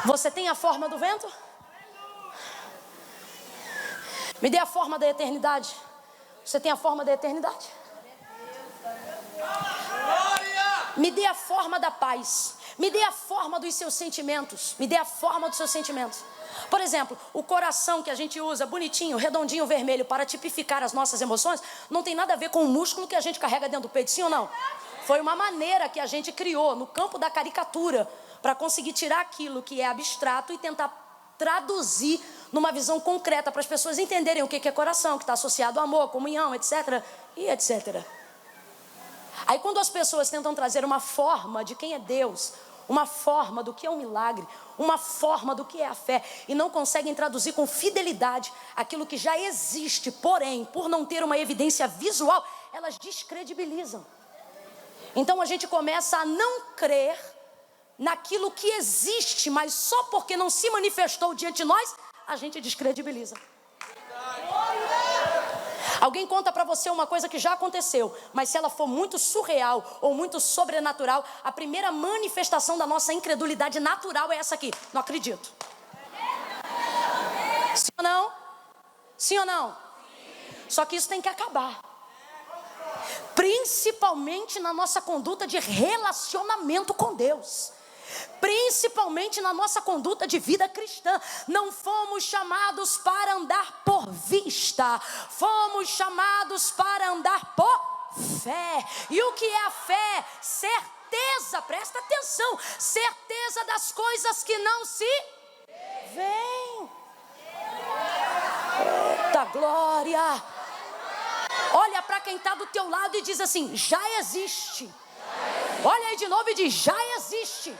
Você tem a forma do vento? Me dê a forma da eternidade. Você tem a forma da eternidade? Me dê a forma da paz. Me dê a forma dos seus sentimentos. Me dê a forma dos seus sentimentos. Por exemplo, o coração que a gente usa, bonitinho, redondinho, vermelho, para tipificar as nossas emoções, não tem nada a ver com o músculo que a gente carrega dentro do peito, sim ou não? Foi uma maneira que a gente criou no campo da caricatura para conseguir tirar aquilo que é abstrato e tentar traduzir numa visão concreta para as pessoas entenderem o que é coração, que está associado ao amor, comunhão, etc. e etc. Aí quando as pessoas tentam trazer uma forma de quem é Deus, uma forma do que é um milagre, uma forma do que é a fé, e não conseguem traduzir com fidelidade aquilo que já existe, porém, por não ter uma evidência visual, elas descredibilizam. Então a gente começa a não crer naquilo que existe, mas só porque não se manifestou diante de nós, a gente descredibiliza. Alguém conta para você uma coisa que já aconteceu, mas se ela for muito surreal ou muito sobrenatural, a primeira manifestação da nossa incredulidade natural é essa aqui: não acredito. Sim ou não? Sim ou não? Só que isso tem que acabar. Principalmente na nossa conduta de relacionamento com Deus. Principalmente na nossa conduta de vida cristã. Não fomos chamados para andar por vista, fomos chamados para andar por fé. E o que é a fé? Certeza, presta atenção, certeza das coisas que não se veem. Eita glória! Olha para quem está do teu lado e diz assim: já existe. Olha aí de novo e diz: já existe.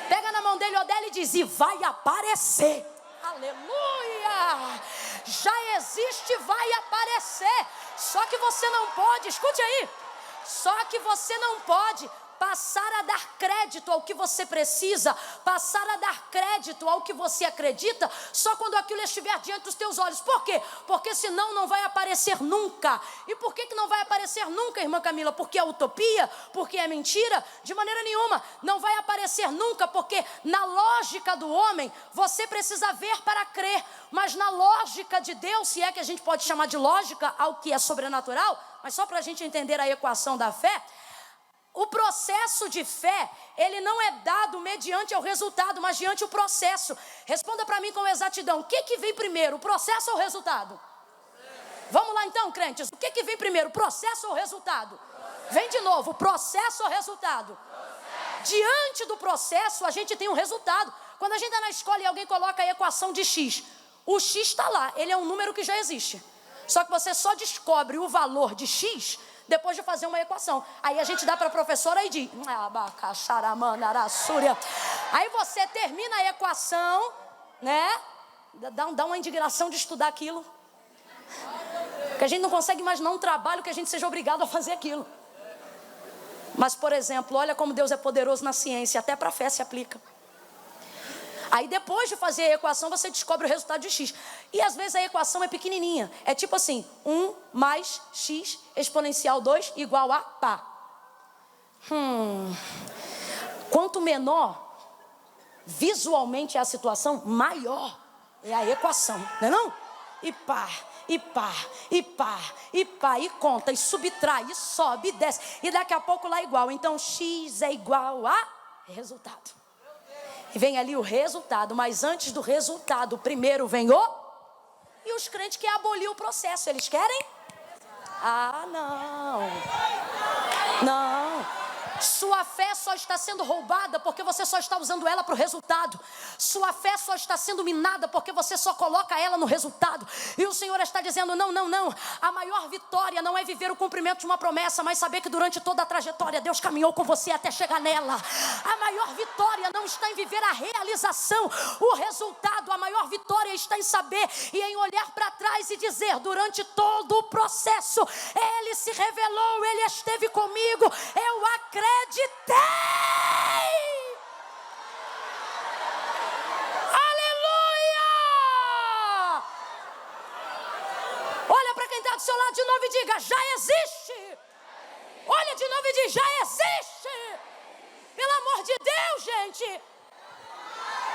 Pega na mão dele ou dela e diz: e vai aparecer. Aleluia! Já existe, vai aparecer. Só que você não pode, escute aí, só que você não pode passar a dar crédito ao que você precisa, passar a dar crédito ao que você acredita, só quando aquilo estiver diante dos teus olhos. Por quê? Porque senão não vai aparecer nunca. E por que não vai aparecer nunca, irmã Camila? Porque é utopia? Porque é mentira? De maneira nenhuma. Não vai aparecer nunca, porque na lógica do homem, você precisa ver para crer. Mas na lógica de Deus, se é que a gente pode chamar de lógica ao que é sobrenatural, mas só para a gente entender a equação da fé, o processo de fé, ele não é dado mediante o resultado, mas diante o processo. Responda para mim com exatidão: o que vem primeiro, o processo ou o resultado? Vamos lá então, crentes, o que vem primeiro, o processo ou o resultado? Vem de novo, o processo ou o resultado? Diante do processo, a gente tem um resultado. Quando a gente está na escola e alguém coloca a equação de x, o x está lá, ele é um número que já existe. Só que você só descobre o valor de x depois de fazer uma equação. Aí a gente dá para a professora e diz: aí você termina a equação, né? Dá uma indignação de estudar aquilo, porque a gente não consegue imaginar um trabalho que a gente seja obrigado a fazer aquilo. Mas, por exemplo, olha como Deus é poderoso na ciência, até para a fé se aplica. Aí depois de fazer a equação, você descobre o resultado de x. E às vezes a equação é pequenininha. É tipo assim: 1 mais x exponencial 2 igual a pá. Quanto menor visualmente é a situação, maior é a equação, não é não? E pá, e pá, e pá, e pá, e conta, e subtrai, e sobe, e desce. E daqui a pouco lá é igual. Então x é igual a resultado. E vem ali o resultado, mas antes do resultado, primeiro vem o... E os crentes querem abolir o processo, eles querem? Ah, não. Não. Sua fé só está sendo roubada porque você só está usando ela para o resultado. Sua fé só está sendo minada porque você só coloca ela no resultado. E o Senhor está dizendo: não, não, não. A maior vitória não é viver o cumprimento de uma promessa, mas saber que durante toda a trajetória Deus caminhou com você até chegar nela. A maior vitória não está em viver a realização, o resultado. A maior vitória está em saber e em olhar para trás e dizer: durante todo o processo Ele se revelou, Ele esteve comigo, eu acreditei. Aleluia! Olha para quem está do seu lado de novo e diga: já existe. Olha de novo e diga: já existe. Pelo amor de Deus, gente.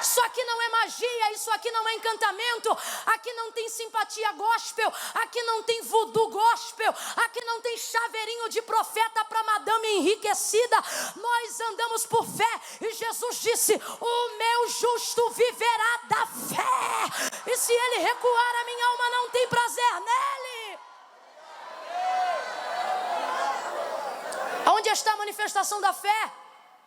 Isso aqui não é magia, isso aqui não é encantamento, aqui não tem simpatia gospel, aqui não tem voodoo gospel, aqui não tem chaveirinho de profeta para madame enriquecida. Nós andamos por fé e Jesus disse: o meu justo viverá da fé, e se ele recuar, a minha alma não tem prazer nele. Aonde está a manifestação da fé?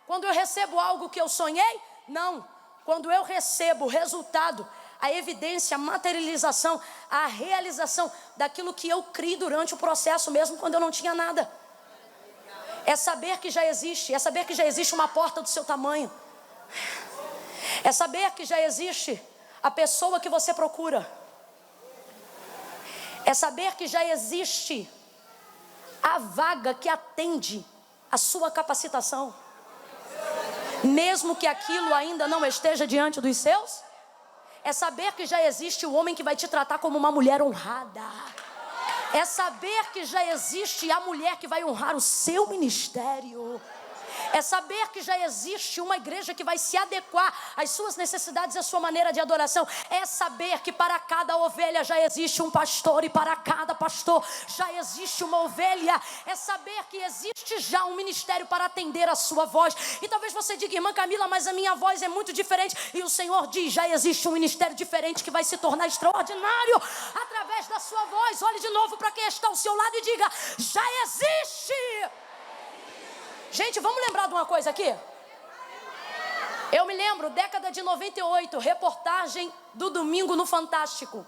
Quando eu recebo algo que eu sonhei? Não. Quando eu recebo o resultado, a evidência, a materialização, a realização daquilo que eu criei durante o processo, mesmo quando eu não tinha nada. É saber que já existe, é saber que já existe uma porta do seu tamanho. É saber que já existe a pessoa que você procura. É saber que já existe a vaga que atende a sua capacitação, mesmo que aquilo ainda não esteja diante dos seus. É saber que já existe o homem que vai te tratar como uma mulher honrada. É saber que já existe a mulher que vai honrar o seu ministério. É saber que já existe uma igreja que vai se adequar às suas necessidades e à sua maneira de adoração. É saber que para cada ovelha já existe um pastor e para cada pastor já existe uma ovelha. É saber que existe já um ministério para atender a sua voz. E talvez você diga, irmã Camila, mas a minha voz é muito diferente. E o Senhor diz, já existe um ministério diferente que vai se tornar extraordinário através da sua voz. Olhe de novo para quem está ao seu lado e diga, já existe. Gente, vamos lembrar de uma coisa aqui? Eu me lembro, década de 98, reportagem do domingo no Fantástico.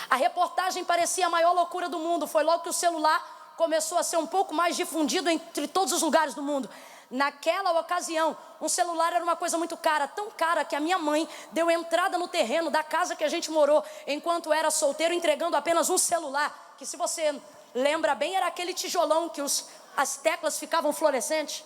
A reportagem parecia a maior loucura do mundo. Foi logo que o celular começou a ser um pouco mais difundido entre todos os lugares do mundo. Naquela ocasião, um celular era uma coisa muito cara, tão cara que a minha mãe deu entrada no terreno da casa que a gente morou enquanto era solteiro, entregando apenas um celular, que se você lembra bem, era aquele tijolão que as teclas ficavam fluorescentes.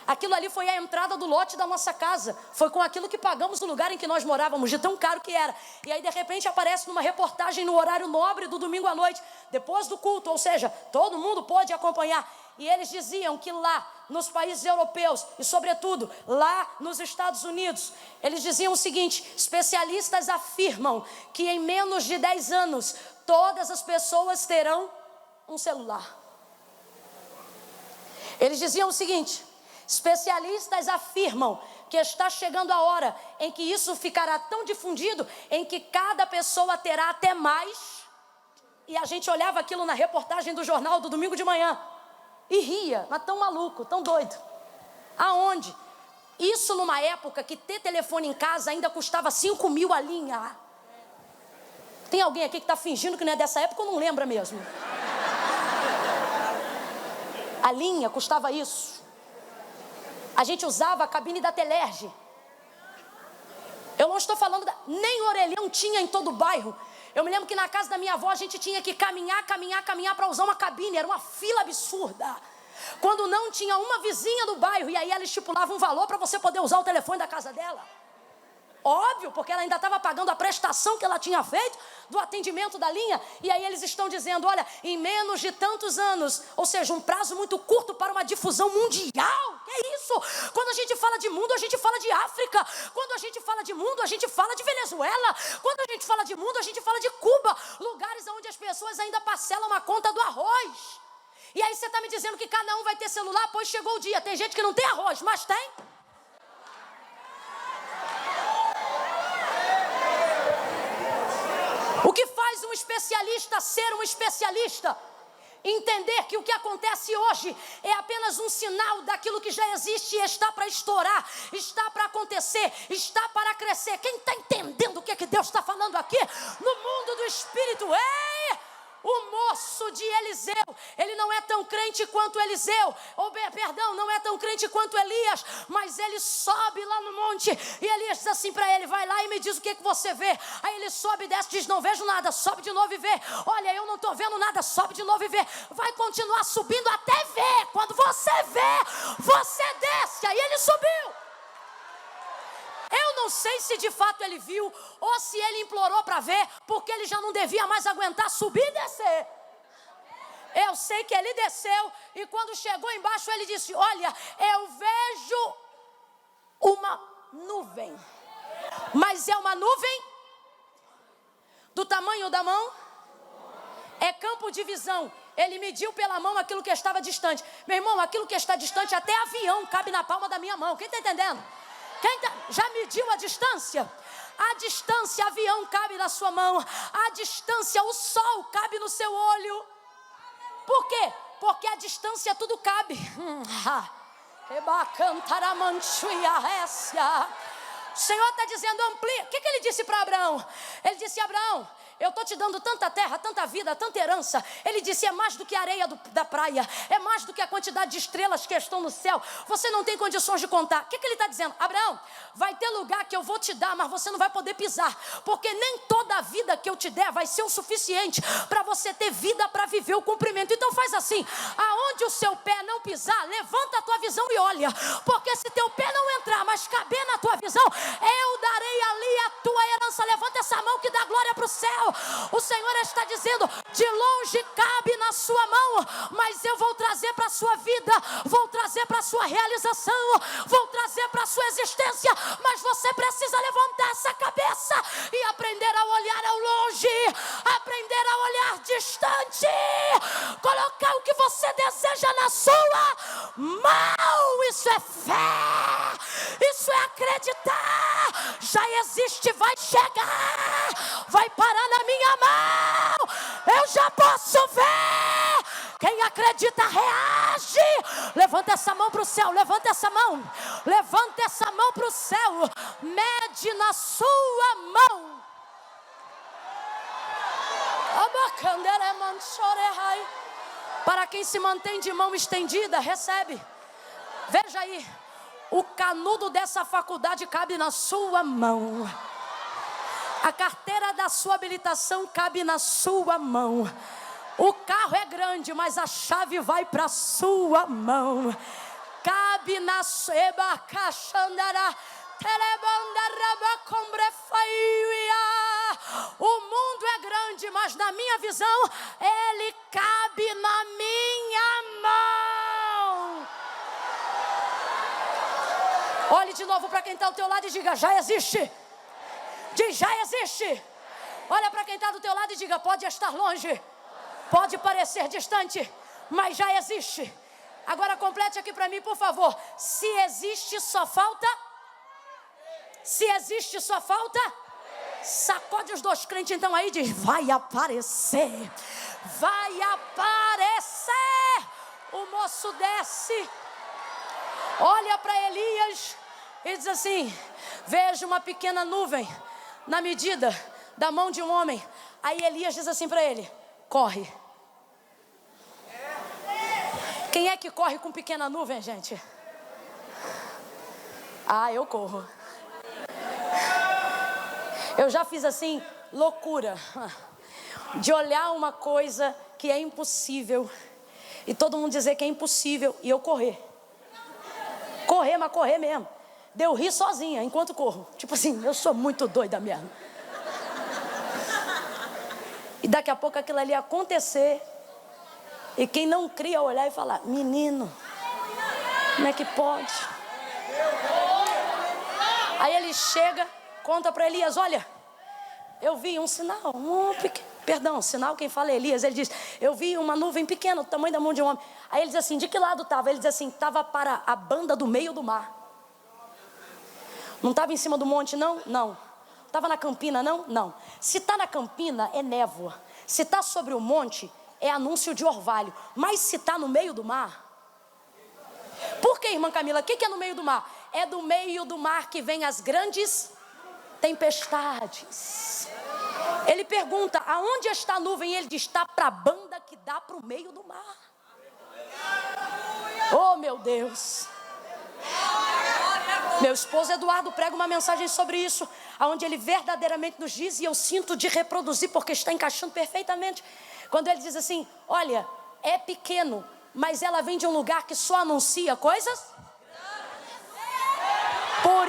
Aquilo ali foi a entrada do lote da nossa casa. Foi com aquilo que pagamos no lugar em que nós morávamos, de tão caro que era. E aí de repente aparece numa reportagem no horário nobre do domingo à noite, depois do culto, ou seja, todo mundo pôde acompanhar. E eles diziam que lá nos países europeus e sobretudo lá nos Estados Unidos, eles diziam o seguinte: especialistas afirmam que em menos de 10 anos todas as pessoas terão um celular. Eles diziam o seguinte: especialistas afirmam que está chegando a hora em que isso ficará tão difundido, em que cada pessoa terá até mais. E a gente olhava aquilo na reportagem do jornal do domingo de manhã e ria, mas tão maluco, tão doido. Aonde? Isso numa época que ter telefone em casa ainda custava 5 mil a linha. Tem alguém aqui que está fingindo que não é dessa época ou não lembra mesmo? A linha custava isso. A gente usava a cabine da Telerge. Eu não estou falando nem orelhão tinha em todo o bairro. Eu me lembro que na casa da minha avó a gente tinha que caminhar para usar uma cabine. Era uma fila absurda. Quando não tinha uma vizinha do bairro, e aí ela estipulava um valor para você poder usar o telefone da casa dela. Óbvio, porque ela ainda estava pagando a prestação que ela tinha feito do atendimento da linha. E aí eles estão dizendo, olha, em menos de tantos anos, ou seja, um prazo muito curto para uma difusão mundial. Que é isso? Quando a gente fala de mundo, a gente fala de África. Quando a gente fala de mundo, a gente fala de Venezuela. Quando a gente fala de mundo, a gente fala de Cuba. Lugares onde as pessoas ainda parcelam a conta do arroz. E aí você está me dizendo que cada um vai ter celular? Pois chegou o dia. Tem gente que não tem arroz, mas tem. O que faz um especialista ser um especialista? Entender que o que acontece hoje é apenas um sinal daquilo que já existe e está para estourar, está para acontecer, está para crescer. Quem está entendendo o que é que Deus está falando aqui? No mundo do Espírito, ei! O moço de Eliseu, ele não é tão crente quanto Eliseu, não é tão crente quanto Elias, mas ele sobe lá no monte, e Elias diz assim para ele, vai lá e me diz o que você vê. Aí ele sobe e desce, diz, não vejo nada, sobe de novo e vê. Olha, eu não estou vendo nada, sobe de novo e vê. Vai continuar subindo até ver. Quando você vê, você desce. Aí ele subiu. Eu não sei se de fato ele viu ou se ele implorou para ver, porque ele já não devia mais aguentar subir e descer. Eu sei que ele desceu e quando chegou embaixo ele disse, olha, eu vejo uma nuvem, mas é uma nuvem do tamanho da mão, é campo de visão. Ele mediu pela mão aquilo que estava distante. Meu irmão, aquilo que está distante, até avião cabe na palma da minha mão. Quem está entendendo? Já mediu a distância? A distância, avião cabe na sua mão. A distância, o sol cabe no seu olho. Por quê? Porque a distância tudo cabe. O Senhor está dizendo, amplia. O que ele disse para Abraão? Ele disse, Abraão, eu estou te dando tanta terra, tanta vida, tanta herança. Ele disse, é mais do que a areia da praia, é mais do que a quantidade de estrelas que estão no céu. Você não tem condições de contar. O que ele está dizendo? Abraão, vai ter lugar que eu vou te dar, mas você não vai poder pisar, porque nem toda a vida que eu te der vai ser o suficiente para você ter vida para viver o cumprimento. Então faz assim, aonde o seu pé não pisar, levanta a tua visão e olha, porque se teu pé não entrar, mas caber na tua visão, eu darei ali a tua herança. Levanta essa mão que dá glória para o céu. O Senhor está dizendo, de longe cabe na sua mão, mas eu vou trazer para a sua vida, vou trazer para a sua realização, vou trazer para a sua existência, mas você precisa levantar essa cabeça e aprender a olhar ao longe, aprender a olhar distante, colocar o que você deseja na sua mão. Isso é fé, isso é acreditar. Já existe, vai chegar, vai parar na minha mão, eu já posso ver. Quem acredita reage. Levanta essa mão para o céu, levanta essa mão, levanta essa mão para o céu, mede na sua mão. Para quem se mantém de mão estendida, recebe. Veja aí, o canudo dessa faculdade cabe na sua mão. A carteira da sua habilitação cabe na sua mão. O carro é grande, mas a chave vai para a sua mão. Cabe na sua... O mundo é grande, mas na minha visão, ele cabe na minha mão. Olhe de novo para quem está ao teu lado e diga, já existe. Diz, já existe. Olha para quem está do teu lado e diga, pode estar longe, pode parecer distante, mas já existe. Agora complete aqui para mim, por favor. Se existe, só falta. Se existe, só falta. Sacode os dois crentes então aí e diz, vai aparecer. Vai aparecer. O moço desce, olha para Elias e diz assim, vejo uma pequena nuvem na medida da mão de um homem. Aí Elias diz assim para ele, corre. Quem é que corre com pequena nuvem, gente? Ah, eu corro. Eu já fiz assim, loucura, de olhar uma coisa que é impossível e todo mundo dizer que é impossível e eu correr. Correr, mas correr mesmo. De eu rir sozinha enquanto corro. Tipo assim, eu sou muito doida mesmo. E daqui a pouco aquilo ali acontecer. E quem não cria olhar e falar, menino, como é que pode? Aí ele chega, conta para Elias, olha, eu vi um sinal, sinal quem fala é Elias. Ele diz, eu vi uma nuvem pequena, do tamanho da mão de um homem. Aí ele diz assim, de que lado estava? Ele diz assim, estava para a banda do meio do mar. Não estava em cima do monte, não? Não. Estava na campina, não? Não. Se está na campina, é névoa. Se está sobre o monte, é anúncio de orvalho. Mas se está no meio do mar... Por que, irmã Camila? O que é no meio do mar? É do meio do mar que vem as grandes tempestades. Ele pergunta, aonde está a nuvem? E ele diz, está para a banda que dá para o meio do mar. Oh, meu Deus. Meu esposo Eduardo prega uma mensagem sobre isso, onde ele verdadeiramente nos diz, e eu sinto de reproduzir porque está encaixando perfeitamente. Quando ele diz assim, olha, é pequeno, mas ela vem de um lugar que só anuncia coisas. Por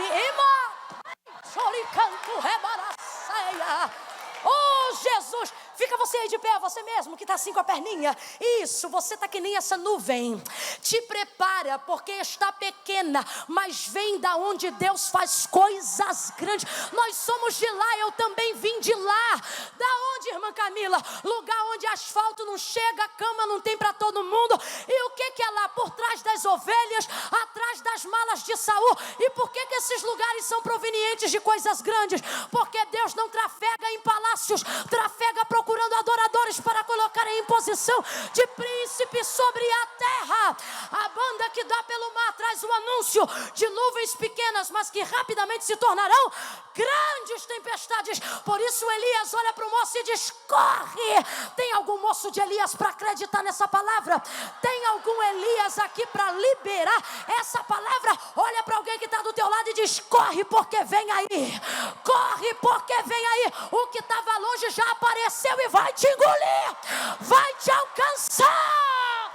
oh, Jesus, fica você aí de pé, você mesmo que está assim com a perninha. Isso, você está que nem essa nuvem. Te prepara, porque está pequena, mas vem da onde Deus faz coisas grandes. Nós somos de lá, eu também vim de lá. Da onde, irmã Camila? Lugar onde asfalto não chega, cama não tem para todo mundo. E o que é lá? Por trás das ovelhas, atrás das malas de Saul. E por que esses lugares são provenientes de coisas grandes? Porque Deus não trafega em palácios, trafega procurando procurando adoradores para colocarem em posição de príncipe sobre a terra. A banda que dá pelo mar traz o anúncio de nuvens pequenas, mas que rapidamente se tornarão grandes tempestades. Por isso Elias olha para o moço e diz: corre. Tem algum moço de Elias para acreditar nessa palavra? Tem algum Elias aqui para liberar essa palavra? Olha para alguém que está do teu lado e diz: corre, porque vem aí. Corre, porque vem aí. O que estava longe já apareceu e vai te engolir, vai te alcançar.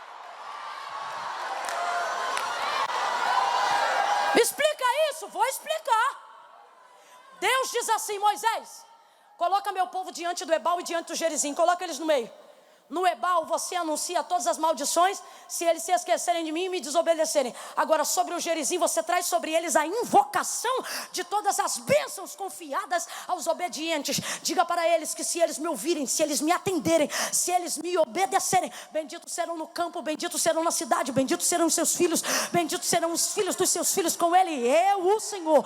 Me explica isso? Vou explicar. Deus diz assim: Moisés, coloca meu povo diante do Ebal e diante do Gerizim, coloca eles no meio. No Ebal você anuncia todas as maldições, se eles se esquecerem de mim e me desobedecerem. Agora sobre o Gerizim você traz sobre eles a invocação de todas as bênçãos confiadas aos obedientes. Diga para eles que se eles me ouvirem, se eles me atenderem, se eles me obedecerem, benditos serão no campo, benditos serão na cidade, benditos serão os seus filhos, benditos serão os filhos dos seus filhos com ele. Eu, o Senhor,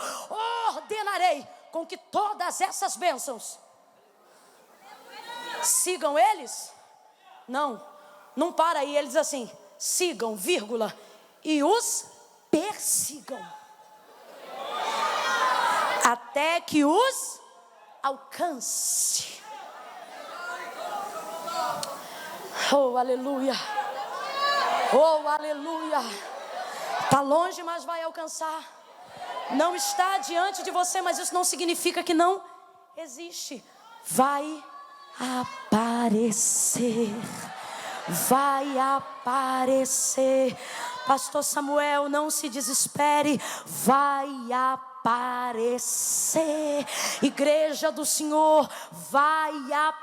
ordenarei com que todas essas bênçãos sigam eles. Não para aí, ele diz assim: sigam, vírgula, e os persigam, até que os alcance. Oh, aleluia. Oh, aleluia. Está longe, mas vai alcançar. Não está diante de você, mas isso não significa que não existe. Vai aparecer. Vai aparecer. Pastor Samuel, não se desespere. Vai aparecer. Igreja do Senhor, vai aparecer.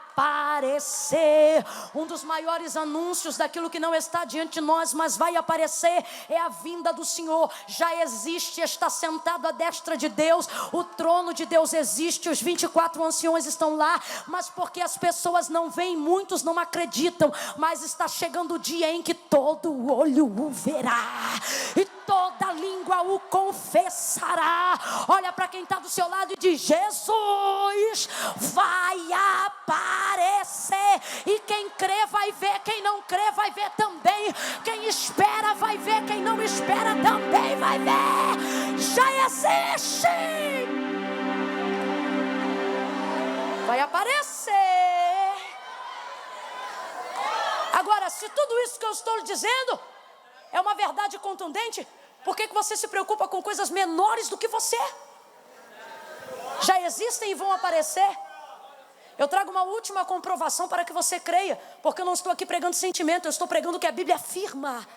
Um dos maiores anúncios daquilo que não está diante de nós, mas vai aparecer, é a vinda do Senhor. Já existe, está sentado à destra de Deus. O trono de Deus existe, os 24 anciões estão lá, mas porque as pessoas não veem, muitos não acreditam. Mas está chegando o dia em que todo olho o verá e toda língua o confessará. Olha para quem está do seu lado e diz: Jesus vai aparecer. E quem crê vai ver, quem não crê vai ver também. Quem espera vai ver, quem não espera também vai ver. Já existe. Vai aparecer. Agora, se tudo isso que eu estou lhe dizendo é uma verdade contundente, por que você se preocupa com coisas menores do que você? Já existem e vão aparecer. Eu trago uma última comprovação para que você creia, porque eu não estou aqui pregando sentimento, eu estou pregando o que a Bíblia afirma.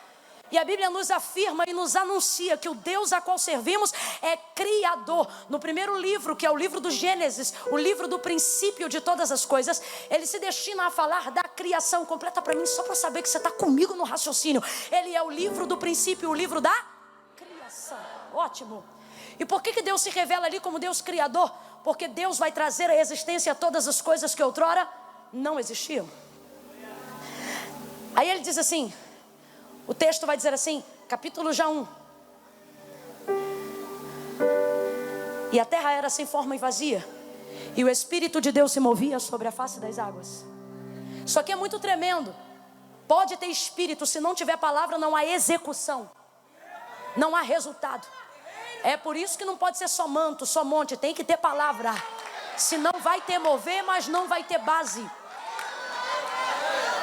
E a Bíblia nos afirma e nos anuncia que o Deus a qual servimos é Criador. No primeiro livro, que é o livro do Gênesis, o livro do princípio de todas as coisas, ele se destina a falar da criação. Completa para mim, só para saber que você está comigo no raciocínio. Ele é o livro do princípio, o livro da criação. Ótimo. E por que Deus se revela ali como Deus Criador? Porque Deus vai trazer à existência todas as coisas que outrora não existiam. Aí ele diz assim, o texto vai dizer assim, capítulo já 1. E a terra era sem forma e vazia, e o Espírito de Deus se movia sobre a face das águas. Isso aqui é muito tremendo. Pode ter espírito, se não tiver palavra não há execução, não há resultado. É por isso que não pode ser só manto, só monte, tem que ter palavra. Senão vai ter mover, mas não vai ter base.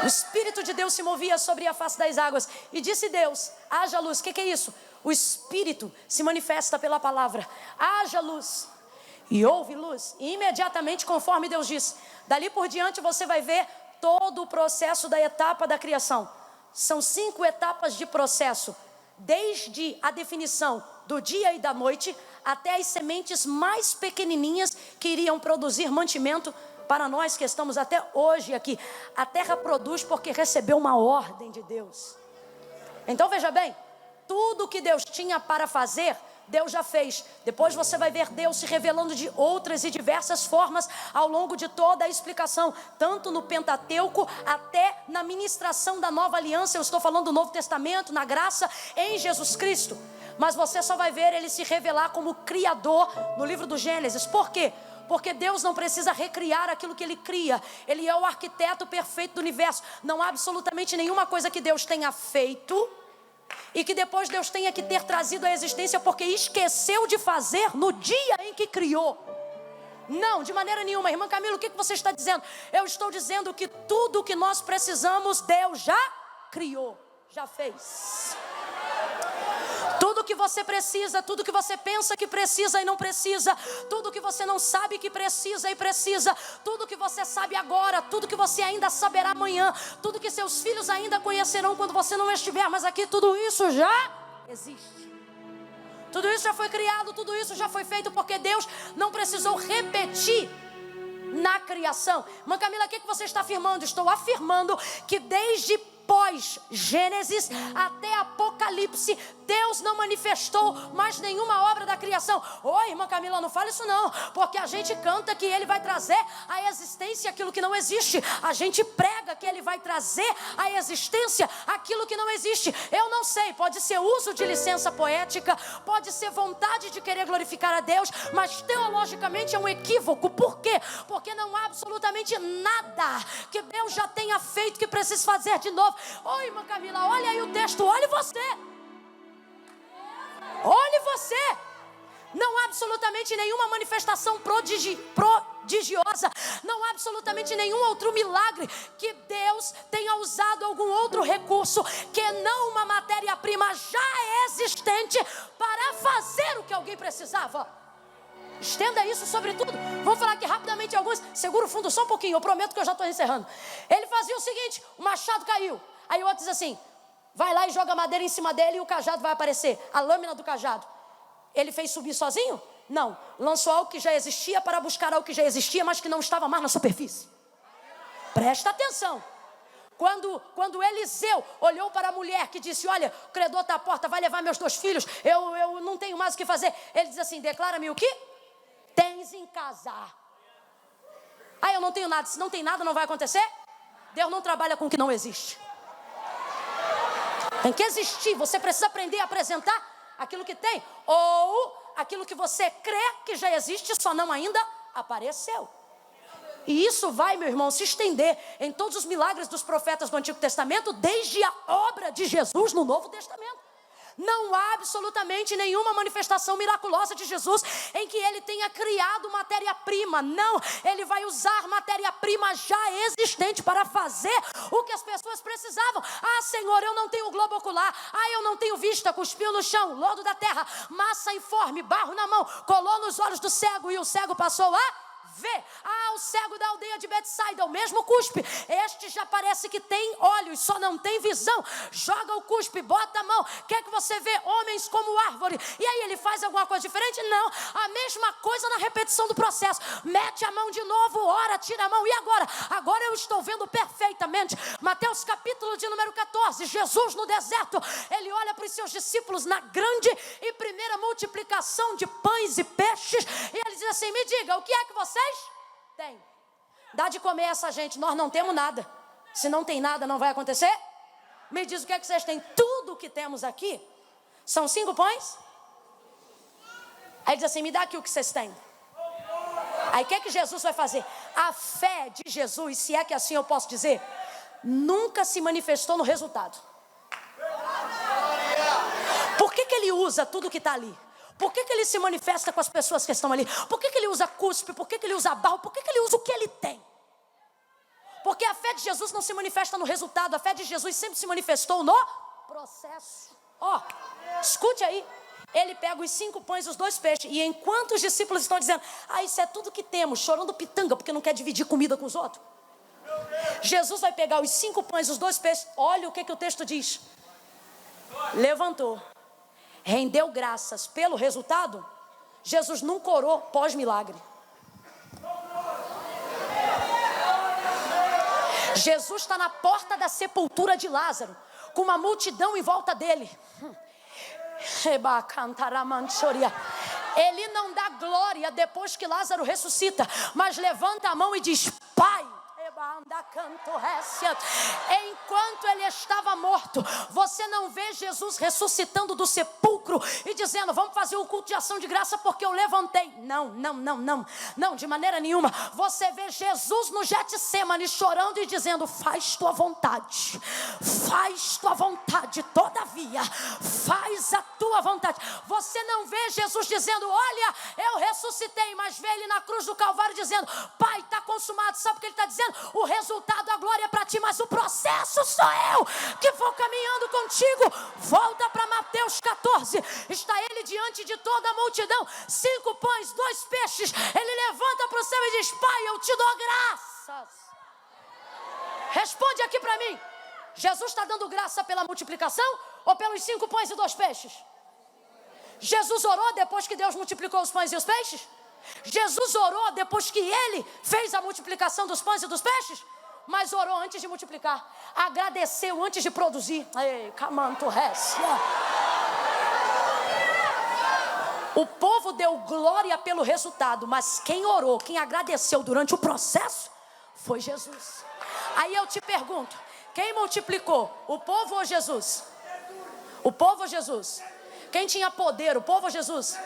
O Espírito de Deus se movia sobre a face das águas. E disse Deus, haja luz. O que é isso? O Espírito se manifesta pela palavra. Haja luz. E houve luz. E imediatamente, conforme Deus disse. Dali por diante você vai ver todo o processo da etapa da criação. São 5 etapas de processo. Desde a definição do dia e da noite, até as sementes mais pequenininhas que iriam produzir mantimento para nós que estamos até hoje aqui. A terra produz porque recebeu uma ordem de Deus. Então veja bem, tudo que Deus tinha para fazer, Deus já fez. Depois você vai ver Deus se revelando de outras e diversas formas ao longo de toda a explicação, tanto no Pentateuco até na ministração da nova aliança. Eu estou falando do Novo Testamento, na graça em Jesus Cristo. Mas você só vai ver ele se revelar como Criador no livro do Gênesis. Por quê? Porque Deus não precisa recriar aquilo que Ele cria. Ele é o arquiteto perfeito do universo. Não há absolutamente nenhuma coisa que Deus tenha feito e que depois Deus tenha que ter trazido à existência porque esqueceu de fazer no dia em que criou. Não, de maneira nenhuma. Irmã Camila, o que você está dizendo? Eu estou dizendo que tudo o que nós precisamos, Deus já criou, já fez. Tudo que você precisa, tudo que você pensa que precisa e não precisa, tudo que você não sabe que precisa e precisa, tudo que você sabe agora, tudo que você ainda saberá amanhã, tudo que seus filhos ainda conhecerão quando você não estiver mais aqui, tudo isso já existe. Tudo isso já foi criado, tudo isso já foi feito, porque Deus não precisou repetir na criação. Irmã Camila, o que você está afirmando? Estou afirmando que desde pós-Gênesis até Apocalipse, Deus não manifestou mais nenhuma obra da criação. Oi, irmã Camila, não fala isso não, porque a gente canta que Ele vai trazer à existência aquilo que não existe. A gente prega que Ele vai trazer à existência aquilo que não existe. Eu não sei, pode ser uso de licença poética, pode ser vontade de querer glorificar a Deus, mas teologicamente é um equívoco. Por quê? Porque não há absolutamente nada que Deus já tenha feito que precise fazer de novo. Oi, irmã Camila, olha aí o texto, olhe você. Olhe você. Não há absolutamente nenhuma manifestação prodigiosa. Não há absolutamente nenhum outro milagre que Deus tenha usado algum outro recurso que não uma matéria-prima já existente para fazer o que alguém precisava. Estenda isso sobre tudo. Vamos falar aqui rapidamente alguns. Segura o fundo só um pouquinho, eu prometo que eu já estou encerrando. Ele fazia o seguinte, o machado caiu. Aí o outro diz assim, vai lá e joga madeira em cima dele e o cajado vai aparecer. A lâmina do cajado. Ele fez subir sozinho? Não. Lançou algo que já existia para buscar algo que já existia, mas que não estava mais na superfície. Presta atenção. Quando Eliseu olhou para a mulher que disse, olha, o credor está à porta, vai levar meus 2 filhos, eu não tenho mais o que fazer. Ele diz assim, declara-me o que tens em casa. Ah, eu não tenho nada. Se não tem nada, não vai acontecer? Deus não trabalha com o que não existe. Tem que existir. Você precisa aprender a apresentar aquilo que tem, ou aquilo que você crê que já existe, só não ainda apareceu. E isso vai, meu irmão, se estender em todos os milagres dos profetas do Antigo Testamento, desde a obra de Jesus no Novo Testamento. Não há absolutamente nenhuma manifestação miraculosa de Jesus em que Ele tenha criado matéria-prima. Não, Ele vai usar matéria-prima já existente para fazer o que as pessoas precisavam. Ah, Senhor, eu não tenho globo ocular. Ah, eu não tenho vista. Cuspiu no chão, lodo da terra, massa informe, barro na mão, colou nos olhos do cego e o cego passou a vê. Ah, o cego da aldeia de Betsaida, o mesmo cuspe. Este já parece que tem olhos, só não tem visão. Joga o cuspe, bota a mão. Quer que você vê homens como árvore. E aí ele faz alguma coisa diferente? Não. A mesma coisa na repetição do processo. Mete a mão de novo, ora, tira a mão. E agora? Agora eu estou vendo perfeitamente. Mateus capítulo de número 14. Jesus no deserto. Ele olha para os seus discípulos na grande e primeira multiplicação de pães e peixes. E ele diz assim, me diga, o que é que vocês tem? Dá de comer essa gente. Nós não temos nada. Se não tem nada, não vai acontecer? Me diz o que é que vocês têm. Tudo que temos aqui são 5 pães. Aí diz assim, me dá aqui o que vocês têm. Aí o que é que Jesus vai fazer? A fé de Jesus, se é que assim eu posso dizer, nunca se manifestou no resultado. Por que ele usa tudo que está ali? Por que ele se manifesta com as pessoas que estão ali? Por que ele usa cuspe? Por que ele usa barro? Por que ele usa o que ele tem? Porque a fé de Jesus não se manifesta no resultado. A fé de Jesus sempre se manifestou no processo. Ó, escute aí. Ele pega os 5 pães e os 2 peixes. E enquanto os discípulos estão dizendo, ah, isso é tudo que temos, chorando pitanga porque não quer dividir comida com os outros, Jesus vai pegar os 5 pães e os 2 peixes. Olha o que o texto diz. Levantou, rendeu graças pelo resultado. Jesus nunca orou pós-milagre. Jesus está na porta da sepultura de Lázaro, com uma multidão em volta dele. Ele não dá glória depois que Lázaro ressuscita, mas levanta a mão e diz, Pai, enquanto ele estava morto, você não vê Jesus ressuscitando do sepulcro sepulcro e dizendo, vamos fazer um culto de ação de graça porque eu levantei. Não, de maneira nenhuma. Você vê Jesus no Getsemane chorando e dizendo, faz tua vontade, todavia, faz a tua vontade. Você não vê Jesus dizendo, olha, eu ressuscitei, mas vê ele na cruz do Calvário dizendo, Pai, está consumado. Sabe o que ele está dizendo? O resultado, a glória é para ti, mas o processo sou eu que vou caminhando contigo. Volta para Mateus 14, está ele diante de toda a multidão, 5 pães, 2 peixes, ele levanta para o céu e diz, Pai, eu te dou graças. Responde aqui para mim, Jesus está dando graça pela multiplicação ou pelos 5 pães e 2 peixes? Jesus orou depois que Deus multiplicou os pães e os peixes? Jesus orou depois que ele fez a multiplicação dos pães e dos peixes? Mas orou antes de multiplicar, agradeceu antes de produzir. Ei, camanto res. O povo deu glória pelo resultado, mas quem orou, quem agradeceu durante o processo, foi Jesus. Aí eu te pergunto, quem multiplicou, o povo ou Jesus? O povo ou Jesus? Quem tinha poder, o povo ou Jesus?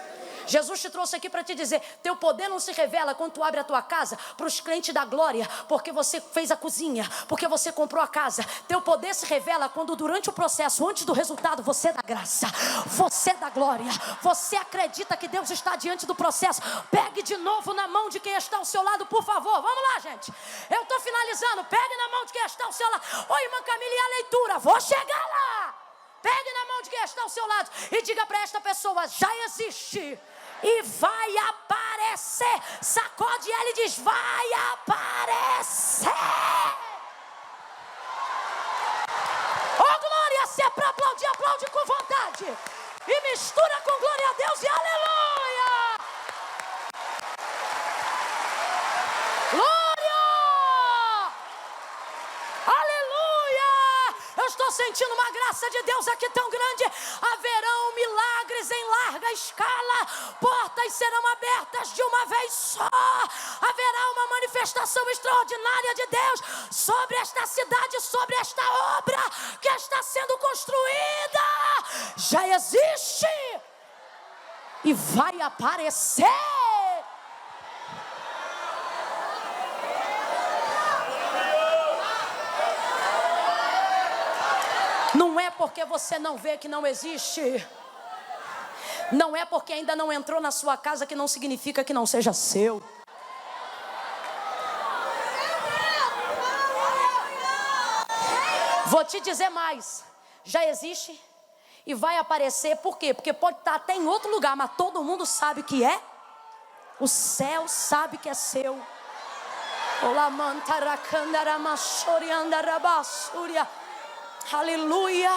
Jesus te trouxe aqui para te dizer, teu poder não se revela quando tu abre a tua casa para os crentes da glória, porque você fez a cozinha, porque você comprou a casa. Teu poder se revela quando durante o processo, antes do resultado, você dá graça, você dá glória, você acredita que Deus está diante do processo. Pegue de novo na mão de quem está ao seu lado, por favor. Vamos lá, gente, eu estou finalizando. Pegue na mão de quem está ao seu lado. Oi, irmã Camila, e a leitura? Vou chegar lá. Pegue na mão de quem está ao seu lado e diga para esta pessoa, já existe e vai aparecer. Sacode ela e diz, vai aparecer. Oh, glória, se é para aplaudir, aplaude com vontade. E mistura com glória a Deus e aleluia. Glória. Aleluia. Eu estou sentindo uma graça de Deus aqui tão grande. Haverão milagres em larga escala. Portas serão abertas de uma vez só. Haverá uma manifestação extraordinária de Deus sobre esta cidade, sobre esta obra que está sendo construída. Já existe e vai aparecer. Não é porque você não vê que não existe. Não é porque ainda não entrou na sua casa que não significa que não seja seu. Vou te dizer mais. Já existe e vai aparecer. Por quê? Porque pode estar até em outro lugar, mas todo mundo sabe que é. O céu sabe que é seu. Aleluia,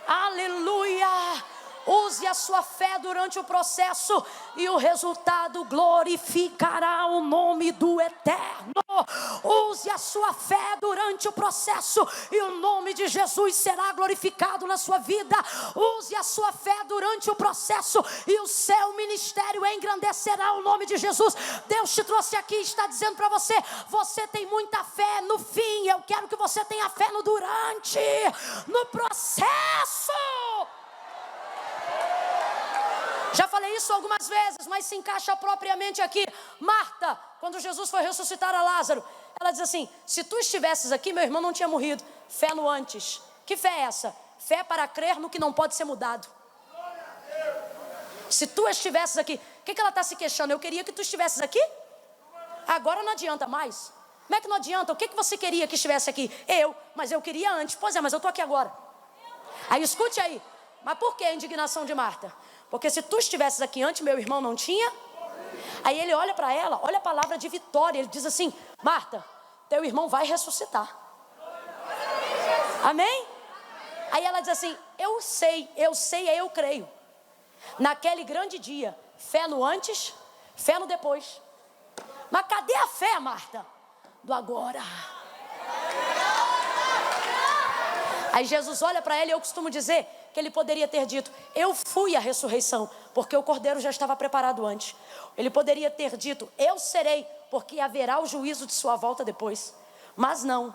aleluia. Use a sua fé durante o processo e o resultado glorificará o nome do Eterno. Use a sua fé durante o processo e o nome de Jesus será glorificado na sua vida. Use a sua fé durante o processo e o seu ministério engrandecerá o nome de Jesus. Deus te trouxe aqui e está dizendo para você, você tem muita fé no fim. Eu quero que você tenha fé no durante, no processo. Já falei isso algumas vezes, mas se encaixa propriamente aqui. Marta, quando Jesus foi ressuscitar a Lázaro, ela diz assim, se tu estivesses aqui, meu irmão não tinha morrido. Fé no antes. Que fé é essa? Fé para crer no que não pode ser mudado. Se tu estivesses aqui, o que ela está se queixando? Eu queria que tu estivesses aqui? Agora não adianta mais. Como é que não adianta? O que você queria que estivesse aqui? Mas eu queria antes. Pois é, mas eu estou aqui agora. Aí escute aí. Mas por que a indignação de Marta? Porque se tu estivesses aqui antes, meu irmão não tinha. Aí ele olha para ela, olha a palavra de vitória. Ele diz assim, Marta, teu irmão vai ressuscitar. Amém? Aí ela diz assim, eu sei, eu creio. Naquele grande dia, fé no antes, fé no depois. Mas cadê a fé, Marta? Do agora. Aí Jesus olha para ela e eu costumo dizer que ele poderia ter dito, eu fui a ressurreição, porque o cordeiro já estava preparado antes. Ele poderia ter dito, eu serei, porque haverá o juízo de sua volta depois. Mas não.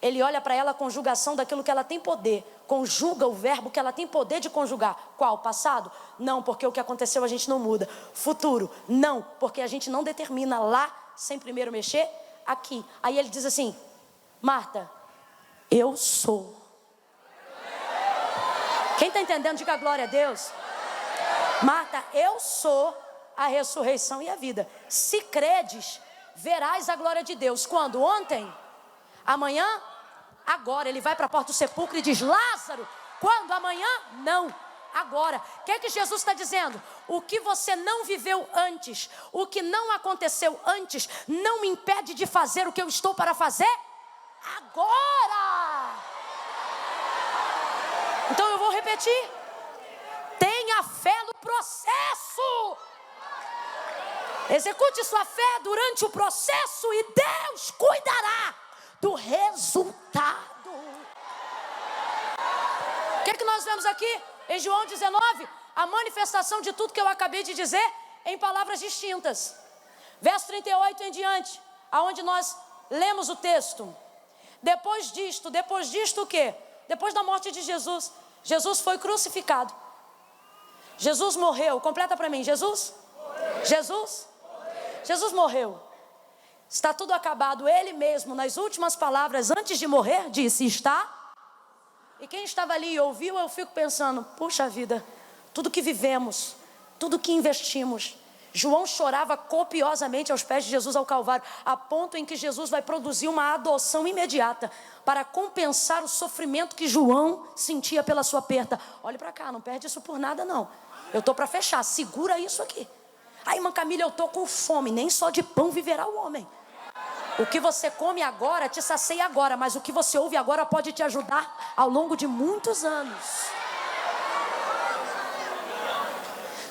Ele olha para ela a conjugação daquilo que ela tem poder. Conjuga o verbo que ela tem poder de conjugar. Qual? Passado? Não, porque o que aconteceu a gente não muda. Futuro? Não, porque a gente não determina lá, sem primeiro mexer, aqui. Aí ele diz assim: Marta, eu sou. Quem está entendendo, diga glória a Deus. Marta, eu sou a ressurreição e a vida. Se credes, verás a glória de Deus. Quando? Ontem? Amanhã? Agora. Ele vai para a porta do sepulcro e diz: Lázaro. Quando? Amanhã? Não. Agora. O que é que Jesus está dizendo? O que você não viveu antes, o que não aconteceu antes, não me impede de fazer o que eu estou para fazer agora. Então eu vou repetir. Tenha fé no processo. Execute sua fé durante o processo e Deus cuidará do resultado. O que é que nós vemos aqui em João 19? A manifestação de tudo que eu acabei de dizer em palavras distintas. Verso 38 em diante, aonde nós lemos o texto. Depois disto o quê? Depois da morte de Jesus, Jesus foi crucificado. Jesus morreu. Completa para mim. Jesus morreu. Está tudo acabado. Ele mesmo, nas últimas palavras, antes de morrer, disse: está. E quem estava ali e ouviu, eu fico pensando: puxa vida, tudo que vivemos, tudo que investimos. João chorava copiosamente aos pés de Jesus ao Calvário, a ponto em que Jesus vai produzir uma adoção imediata para compensar o sofrimento que João sentia pela sua perda. Olhe para cá, não perde isso por nada não. Eu estou para fechar, segura isso aqui. Ai, irmã Camila, eu estou com fome, nem só de pão viverá o homem. O que você come agora te sacia agora, mas o que você ouve agora pode te ajudar ao longo de muitos anos.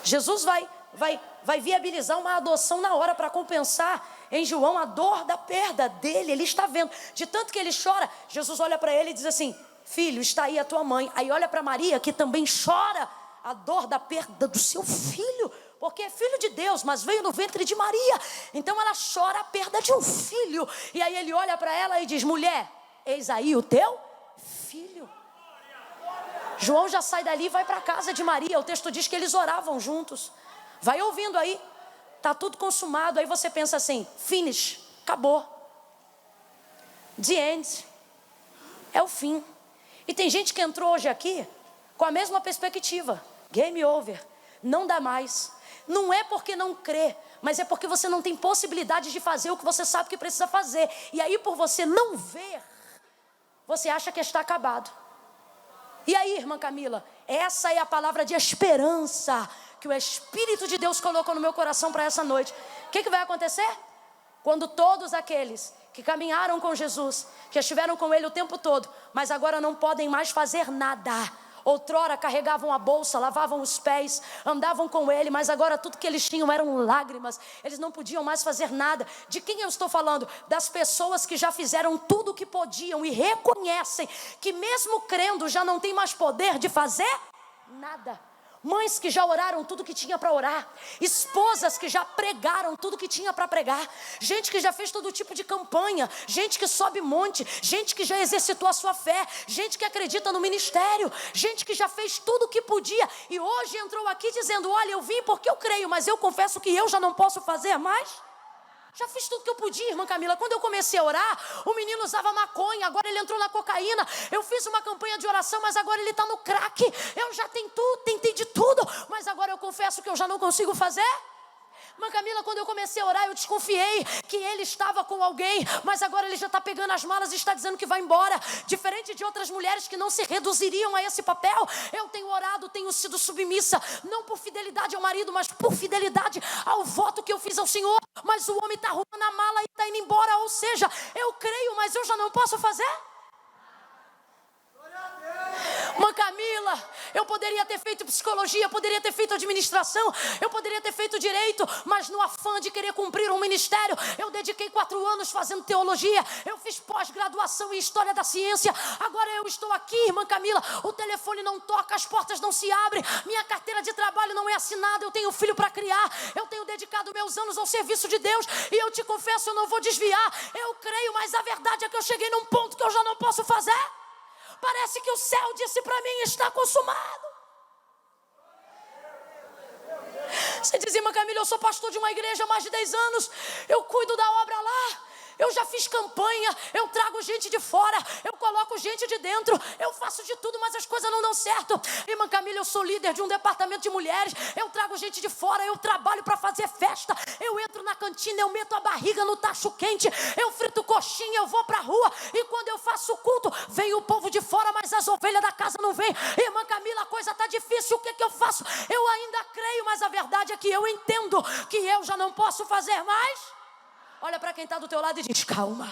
Jesus vai viabilizar uma adoção na hora para compensar em João a dor da perda dele. Ele está vendo, de tanto que ele chora, Jesus olha para ele e diz assim: filho, está aí a tua mãe. Aí olha para Maria, que também chora a dor da perda do seu filho, porque é filho de Deus, mas veio no ventre de Maria. Então ela chora a perda de um filho. E aí ele olha para ela e diz: mulher, eis aí o teu filho. João já sai dali e vai para a casa de Maria. O texto diz que eles oravam juntos. Vai ouvindo aí, está tudo consumado. Aí você pensa assim: finish, acabou. The end, é o fim. E tem gente que entrou hoje aqui com a mesma perspectiva: game over, não dá mais. Não é porque não crê, mas é porque você não tem possibilidade de fazer o que você sabe que precisa fazer. E aí, por você não ver, você acha que está acabado. E aí, irmã Camila, essa é a palavra de esperança que o Espírito de Deus colocou no meu coração para essa noite. O que vai acontecer? Quando todos aqueles que caminharam com Jesus, que estiveram com Ele o tempo todo, mas agora não podem mais fazer nada. Outrora carregavam a bolsa, lavavam os pés, andavam com Ele, mas agora tudo que eles tinham eram lágrimas. Eles não podiam mais fazer nada. De quem eu estou falando? Das pessoas que já fizeram tudo o que podiam e reconhecem que mesmo crendo já não tem mais poder de fazer nada. Mães que já oraram tudo que tinha para orar. Esposas que já pregaram tudo que tinha para pregar. Gente que já fez todo tipo de campanha. Gente que sobe monte. Gente que já exercitou a sua fé. Gente que acredita no ministério. Gente que já fez tudo o que podia. E hoje entrou aqui dizendo: olha, eu vim porque eu creio, mas eu confesso que eu já não posso fazer mais. Já fiz tudo que eu podia, irmã Camila. Quando eu comecei a orar, o menino usava maconha, agora ele entrou na cocaína. Eu fiz uma campanha de oração, mas agora ele está no crack. Eu já tentei de tudo, mas agora eu confesso que eu já não consigo fazer. Irmã Camila, quando eu comecei a orar, eu desconfiei que ele estava com alguém, mas agora ele já está pegando as malas e está dizendo que vai embora. Diferente de outras mulheres que não se reduziriam a esse papel, eu tenho orado, tenho sido submissa, não por fidelidade ao marido, mas por fidelidade ao voto que eu fiz ao Senhor. Mas o homem está arrumando a mala e está indo embora, ou seja, eu creio, mas eu já não posso fazer. Irmã Camila, Camila, eu poderia ter feito psicologia, poderia ter feito administração, eu poderia ter feito direito, mas no afã de querer cumprir um ministério, eu dediquei 4 anos fazendo teologia, eu fiz pós-graduação em história da ciência, agora eu estou aqui, irmã Camila, o telefone não toca, as portas não se abrem, minha carteira de trabalho não é assinada, eu tenho filho para criar, eu tenho dedicado meus anos ao serviço de Deus, e eu te confesso, eu não vou desviar, eu creio, mas a verdade é que eu cheguei num ponto que eu já não posso fazer. Parece que o céu disse para mim, está consumado. Você diz, irmã Camila, eu sou pastor de uma igreja há mais de 10 anos, eu cuido da obra lá, eu já fiz campanha, eu trago gente de fora, eu coloco gente de dentro, eu faço de tudo, mas as coisas não dão certo. Irmã Camila, eu sou líder de um departamento de mulheres, eu trago gente de fora, eu trabalho para fazer festa, eu entro na cantina, eu meto a barriga no tacho quente, eu frito coxinha, eu vou para a rua, e quando eu faço culto, vem o povo de fora, mas as ovelhas da casa não vêm. Irmã Camila, a coisa está difícil, o que eu faço? Eu ainda creio, mas a verdade é que eu entendo que eu já não posso fazer mais. Olha para quem está do teu lado e diz, calma,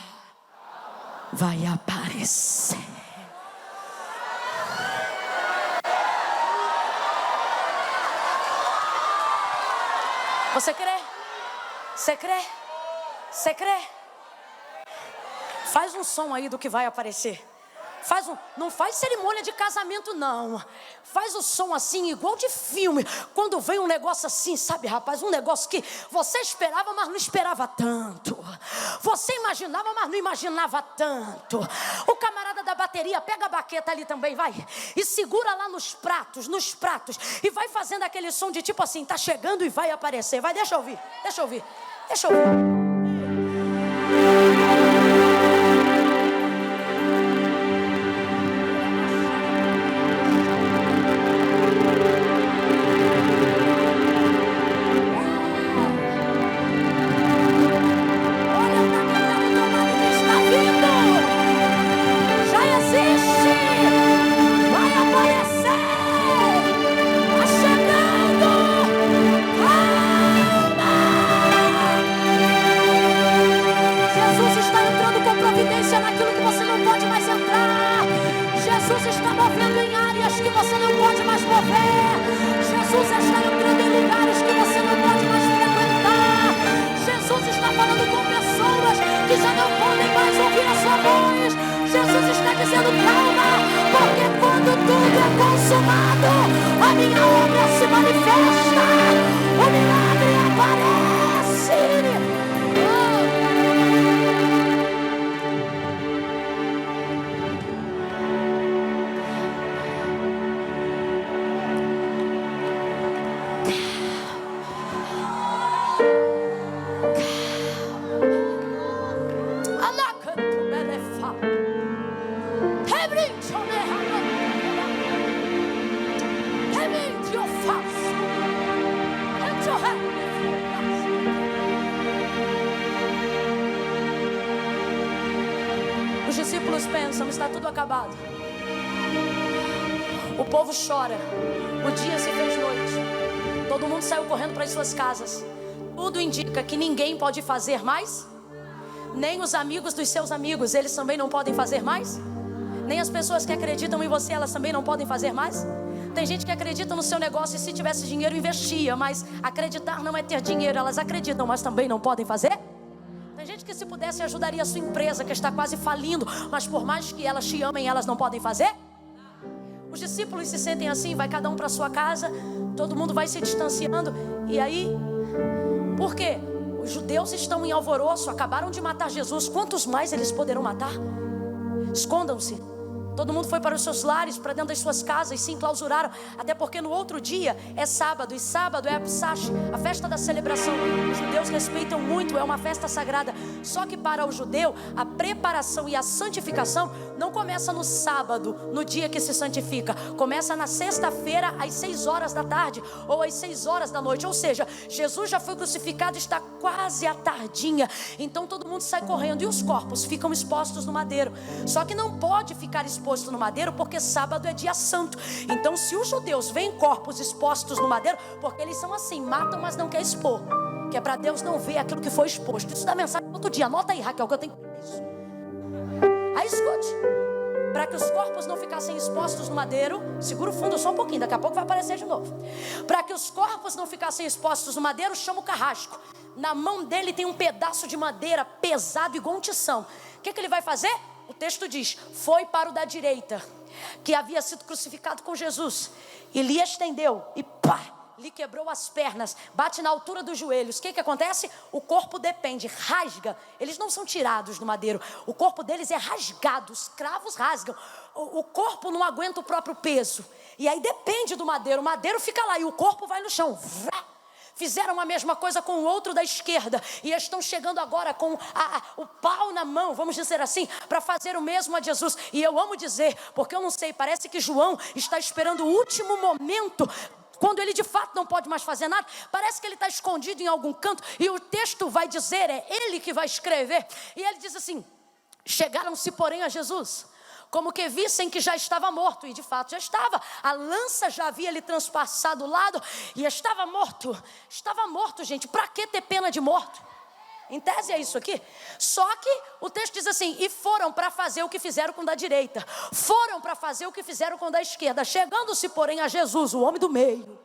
vai aparecer. Você crê? Você crê? Você crê? Faz um som aí do que vai aparecer. Não faz cerimônia de casamento não. Faz o som assim, igual de filme. Quando vem um negócio assim, sabe, rapaz, um negócio que você esperava, mas não esperava tanto. Você imaginava, mas não imaginava tanto. O camarada da bateria pega a baqueta ali também, vai, e segura lá nos pratos, e vai fazendo aquele som de tipo assim, tá chegando e vai aparecer. Vai, deixa eu ouvir. Os discípulos pensam, está tudo acabado. O povo chora. O dia se fez noite. Todo mundo saiu correndo para as suas casas. Tudo indica que ninguém pode fazer mais. Nem os amigos dos seus amigos, eles também não podem fazer mais. Nem as pessoas que acreditam em você, elas também não podem fazer mais. Tem gente que acredita no seu negócio e se tivesse dinheiro investia, mas acreditar não é ter dinheiro. Elas acreditam, mas também não podem fazer. Tem gente que se pudesse ajudaria a sua empresa que está quase falindo, mas por mais que elas te amem, elas não podem fazer. Os discípulos se sentem assim, vai cada um para sua casa, todo mundo vai se distanciando. E aí, por quê? Os judeus estão em alvoroço, acabaram de matar Jesus. Quantos mais eles poderão matar? Escondam-se. Todo mundo foi para os seus lares, para dentro das suas casas, se enclausuraram. Até porque no outro dia é sábado, e sábado é a Pesach, a festa da celebração. Os judeus respeitam muito, é uma festa sagrada. Só que para o judeu, a preparação e a santificação não começa no sábado, no dia que se santifica. Começa na sexta-feira, às 6 horas da tarde, ou às 6 horas da noite. Ou seja, Jesus já foi crucificado, está quase à tardinha. Então todo mundo sai correndo e os corpos ficam expostos no madeiro. Só que não pode ficar exposto no madeiro, porque sábado é dia santo. Então se os judeus veem corpos expostos no madeiro, porque eles são assim, matam mas não quer expor, que é para Deus não ver aquilo que foi exposto. Isso dá mensagem todo dia, anota aí, Raquel, que eu tenho que ver isso. Aí escute, para que os corpos não ficassem expostos no madeiro. Segura o fundo só um pouquinho, daqui a pouco vai aparecer de novo. Para que os corpos não ficassem expostos no madeiro, chama o carrasco. Na mão dele tem um pedaço de madeira pesado igual um tição. O que ele vai fazer? O texto diz: foi para o da direita, que havia sido crucificado com Jesus, e lhe estendeu, e pá, lhe quebrou as pernas, bate na altura dos joelhos. O que acontece? O corpo depende, rasga. Eles não são tirados do madeiro, o corpo deles é rasgado, os cravos rasgam. O corpo não aguenta o próprio peso, e aí depende do madeiro. O madeiro fica lá e o corpo vai no chão. Fizeram a mesma coisa com o outro da esquerda, e estão chegando agora com o pau na mão, vamos dizer assim, para fazer o mesmo a Jesus. E eu amo dizer, porque eu não sei, parece que João está esperando o último momento, quando ele de fato não pode mais fazer nada. Parece que ele está escondido em algum canto, e o texto vai dizer, é ele que vai escrever. E ele diz assim: chegaram-se porém a Jesus, como que vissem que já estava morto. E de fato já estava. A lança já havia lhe transpassado o lado, e estava morto. Estava morto, gente. Para que ter pena de morto? Em tese é isso aqui. Só que o texto diz assim: e foram para fazer o que fizeram com o da direita, foram para fazer o que fizeram com o da esquerda. Chegando-se porém a Jesus, o homem do meio.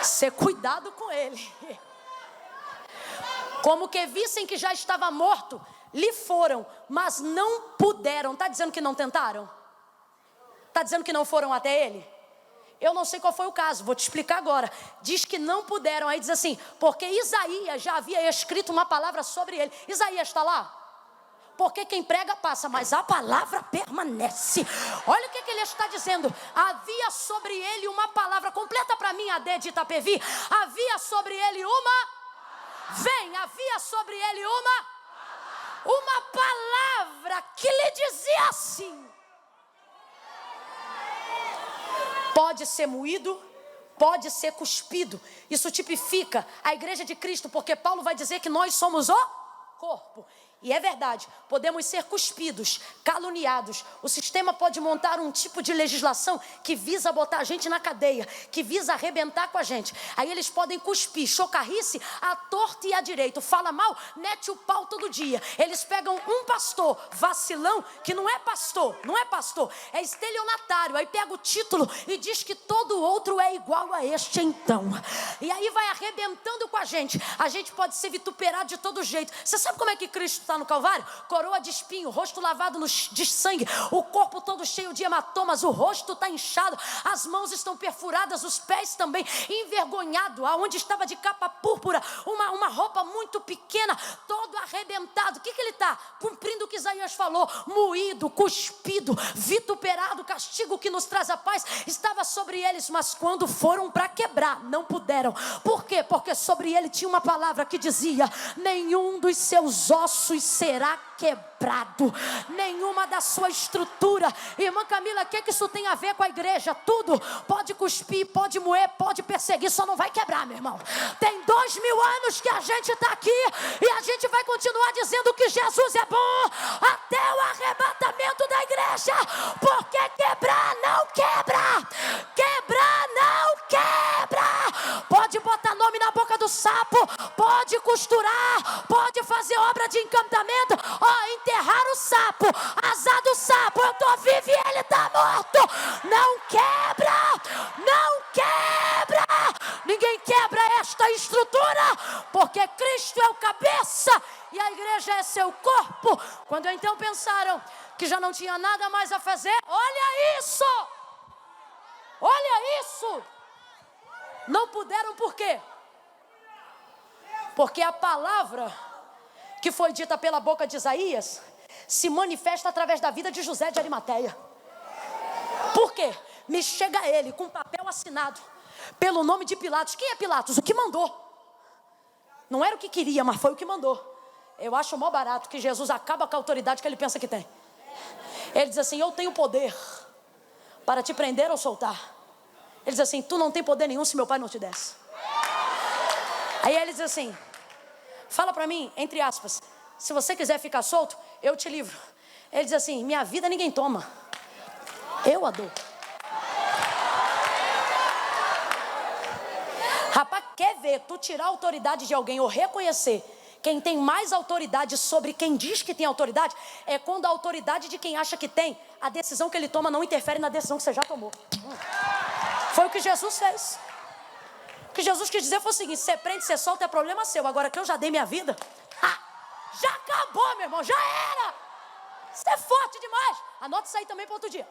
Ser cuidado com ele. Como que vissem que já estava morto, lhe foram, mas não puderam. Está dizendo que não tentaram? Está dizendo que não foram até ele? Eu não sei qual foi o caso, vou te explicar agora. Diz que não puderam, aí diz assim, porque Isaías já havia escrito uma palavra sobre ele. Isaías está lá? Porque quem prega passa, mas a palavra permanece. Olha o que ele está dizendo. Havia sobre ele uma palavra, completa para mim a D de Itapevi. Havia sobre ele havia sobre ele uma palavra que lhe dizia assim: pode ser moído, pode ser cuspido. Isso tipifica a igreja de Cristo, porque Paulo vai dizer que nós somos o corpo. E é verdade, podemos ser cuspidos, caluniados. O sistema pode montar um tipo de legislação que visa botar a gente na cadeia, que visa arrebentar com a gente. Aí eles podem cuspir, chocarrice, à torta e à direita. Fala mal, mete o pau todo dia. Eles pegam um pastor vacilão, que não é pastor, é estelionatário. Aí pega o título e diz que todo outro é igual a este então. E aí vai arrebentando com a gente. A gente pode ser vituperado de todo jeito. Você sabe como é que Cristo está no Calvário? Coroa de espinho, rosto lavado de sangue, o corpo todo cheio de hematomas, o rosto está inchado, as mãos estão perfuradas, os pés também, envergonhado, aonde estava de capa púrpura, uma roupa muito pequena, todo arrebentado. O que ele está? Cumprindo o que Isaías falou: moído, cuspido, vituperado. O castigo que nos traz a paz estava sobre eles, mas quando foram para quebrar, não puderam. Por quê? Porque sobre ele tinha uma palavra que dizia: nenhum dos seus ossos será quebrado, nenhuma da sua estrutura. Irmã Camila, o que isso tem a ver com a igreja? Tudo. Pode cuspir, pode moer, pode perseguir, só não vai quebrar, meu irmão. Tem 2000 anos que a gente está aqui, e a gente vai continuar dizendo que Jesus é bom até o arrebatamento da igreja, porque quebrar não quebra, quebrar não quebra. Pode botar nome na boca do sapo, pode costurar, pode fazer obra de encantamento, enterrar o sapo, azar do sapo, eu estou vivo e ele está morto. Não quebra, não quebra. Ninguém quebra esta estrutura, porque Cristo é o cabeça e a igreja é seu corpo. Quando então pensaram que já não tinha nada mais a fazer, olha isso, olha isso. Não puderam por quê? Porque a palavra que foi dita pela boca de Isaías se manifesta através da vida de José de Arimateia. Por quê? Me chega ele com papel assinado pelo nome de Pilatos. Quem é Pilatos? O que mandou. Não era o que queria, mas foi o que mandou. Eu acho mó barato que Jesus acaba com a autoridade que ele pensa que tem. Ele diz assim: eu tenho poder para te prender ou soltar. Ele diz assim: tu não tem poder nenhum se meu pai não te desse. Aí ele diz assim: fala para mim, entre aspas, se você quiser ficar solto, eu te livro. Ele diz assim: minha vida ninguém toma, eu a dou. Rapaz, quer ver tu tirar a autoridade de alguém ou reconhecer quem tem mais autoridade sobre quem diz que tem autoridade é quando a autoridade de quem acha que tem, a decisão que ele toma não interfere na decisão que você já tomou. Foi o que Jesus fez. O que Jesus quis dizer foi o seguinte: você prende, você solta, é problema seu. Agora que eu já dei minha vida, já acabou, meu irmão, já era. Você é forte demais. Anota isso aí também para outro dia.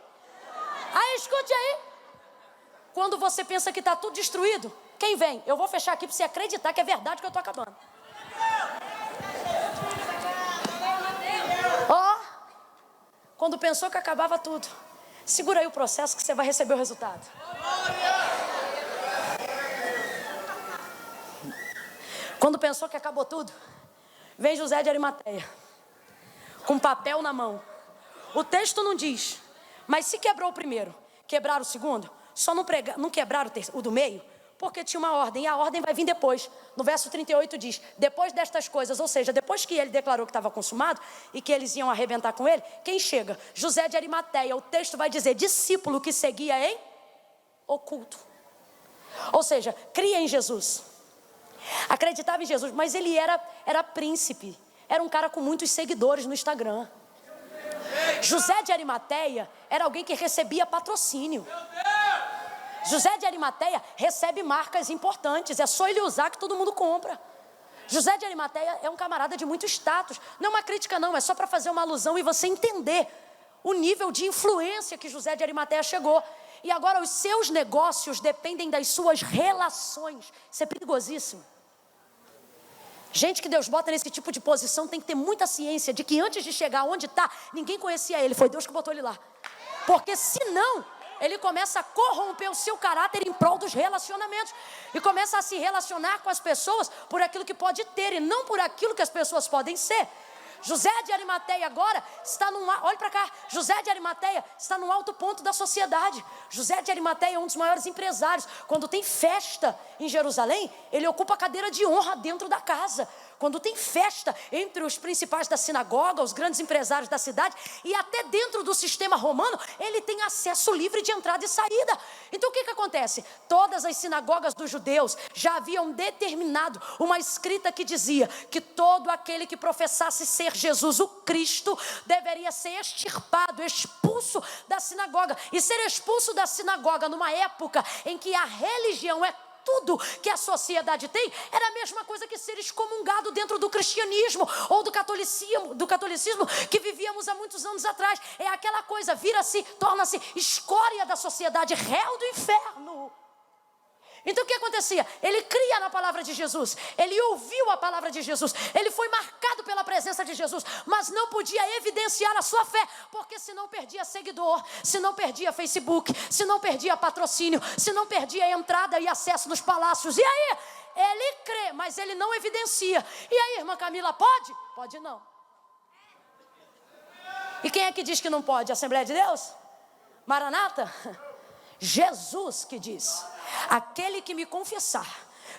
Aí escute aí. Quando você pensa que está tudo destruído, quem vem? Eu vou fechar aqui para você acreditar que é verdade que eu estou acabando. Quando pensou que acabava tudo, segura aí o processo que você vai receber o resultado. Quando pensou que acabou tudo, vem José de Arimateia, com papel na mão. O texto não diz, mas se quebrou o primeiro, quebraram o segundo, só não quebraram o do meio, porque tinha uma ordem, e a ordem vai vir depois. No verso 38 diz, depois destas coisas, ou seja, depois que ele declarou que estava consumado e que eles iam arrebentar com ele, quem chega? José de Arimateia. O texto vai dizer, discípulo que seguia em oculto. Ou seja, cria em Jesus, acreditava em Jesus, mas ele era príncipe, era um cara com muitos seguidores no Instagram. José de Arimateia era alguém que recebia patrocínio. José de Arimateia recebe marcas importantes, é só ele usar que todo mundo compra. José de Arimateia é um camarada de muito status. Não é uma crítica não, é só para fazer uma alusão e você entender o nível de influência que José de Arimateia chegou. E agora os seus negócios dependem das suas relações. Isso é perigosíssimo. Gente que Deus bota nesse tipo de posição tem que ter muita ciência de que antes de chegar onde está, ninguém conhecia ele, foi Deus que botou ele lá. Porque senão, ele começa a corromper o seu caráter em prol dos relacionamentos. E começa a se relacionar com as pessoas por aquilo que pode ter e não por aquilo que as pessoas podem ser. José de Arimateia agora está olha para cá, José de Arimateia está no alto ponto da sociedade. José de Arimateia é um dos maiores empresários. Quando tem festa em Jerusalém, ele ocupa a cadeira de honra dentro da casa. Quando tem festa entre os principais da sinagoga, os grandes empresários da cidade, e até dentro do sistema romano, ele tem acesso livre de entrada e saída. Então o que acontece? Todas as sinagogas dos judeus já haviam determinado uma escrita que dizia que todo aquele que professasse ser Jesus, o Cristo, deveria ser extirpado, expulso da sinagoga. E ser expulso da sinagoga numa época em que a religião é tudo que a sociedade tem, era a mesma coisa que ser excomungado dentro do cristianismo ou do catolicismo que vivíamos há muitos anos atrás. É aquela coisa, torna-se escória da sociedade, réu do inferno. Então o que acontecia? Ele cria na palavra de Jesus, ele ouviu a palavra de Jesus, ele foi marcado pela presença de Jesus, mas não podia evidenciar a sua fé, porque senão perdia seguidor, senão perdia Facebook, senão perdia patrocínio, senão perdia entrada e acesso nos palácios. E aí, ele crê, mas ele não evidencia. E aí, irmã Camila, pode? Pode não. E quem é que diz que não pode? Assembleia de Deus? Maranata? Jesus que diz, aquele que me confessar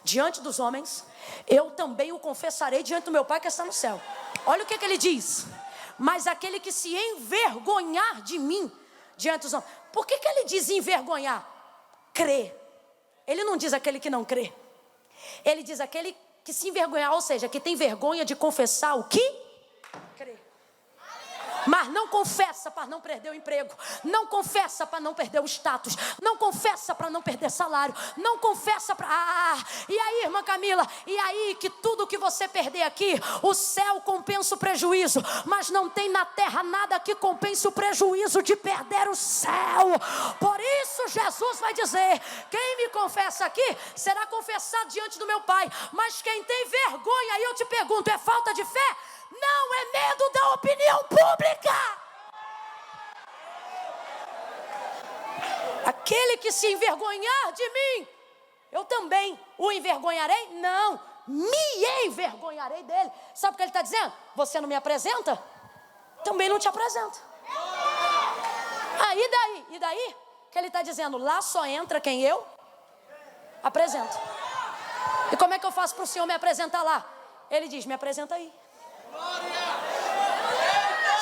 diante dos homens, eu também o confessarei diante do meu Pai que está no céu. Olha o que ele diz, mas aquele que se envergonhar de mim diante dos homens. Por que ele diz envergonhar? Crê. Ele não diz aquele que não crê. Ele diz aquele que se envergonhar, ou seja, que tem vergonha de confessar o que crê. Mas não confessa para não perder o emprego, não confessa para não perder o status, não confessa para não perder salário, não confessa para... E aí, irmã Camila, e aí que tudo que você perder aqui, o céu compensa o prejuízo, mas não tem na terra nada que compense o prejuízo de perder o céu. Por isso Jesus vai dizer, quem me confessa aqui, será confessado diante do meu Pai, mas quem tem vergonha, aí eu te pergunto, é falta de fé? Não, é medo da opinião pública. Aquele que se envergonhar de mim, eu também o envergonharei? Não, me envergonharei dele. Sabe o que ele está dizendo? Você não me apresenta? Também não te apresento. E daí? Que ele está dizendo, lá só entra quem eu apresento. E como é que eu faço para o Senhor me apresentar lá? Ele diz, me apresenta aí.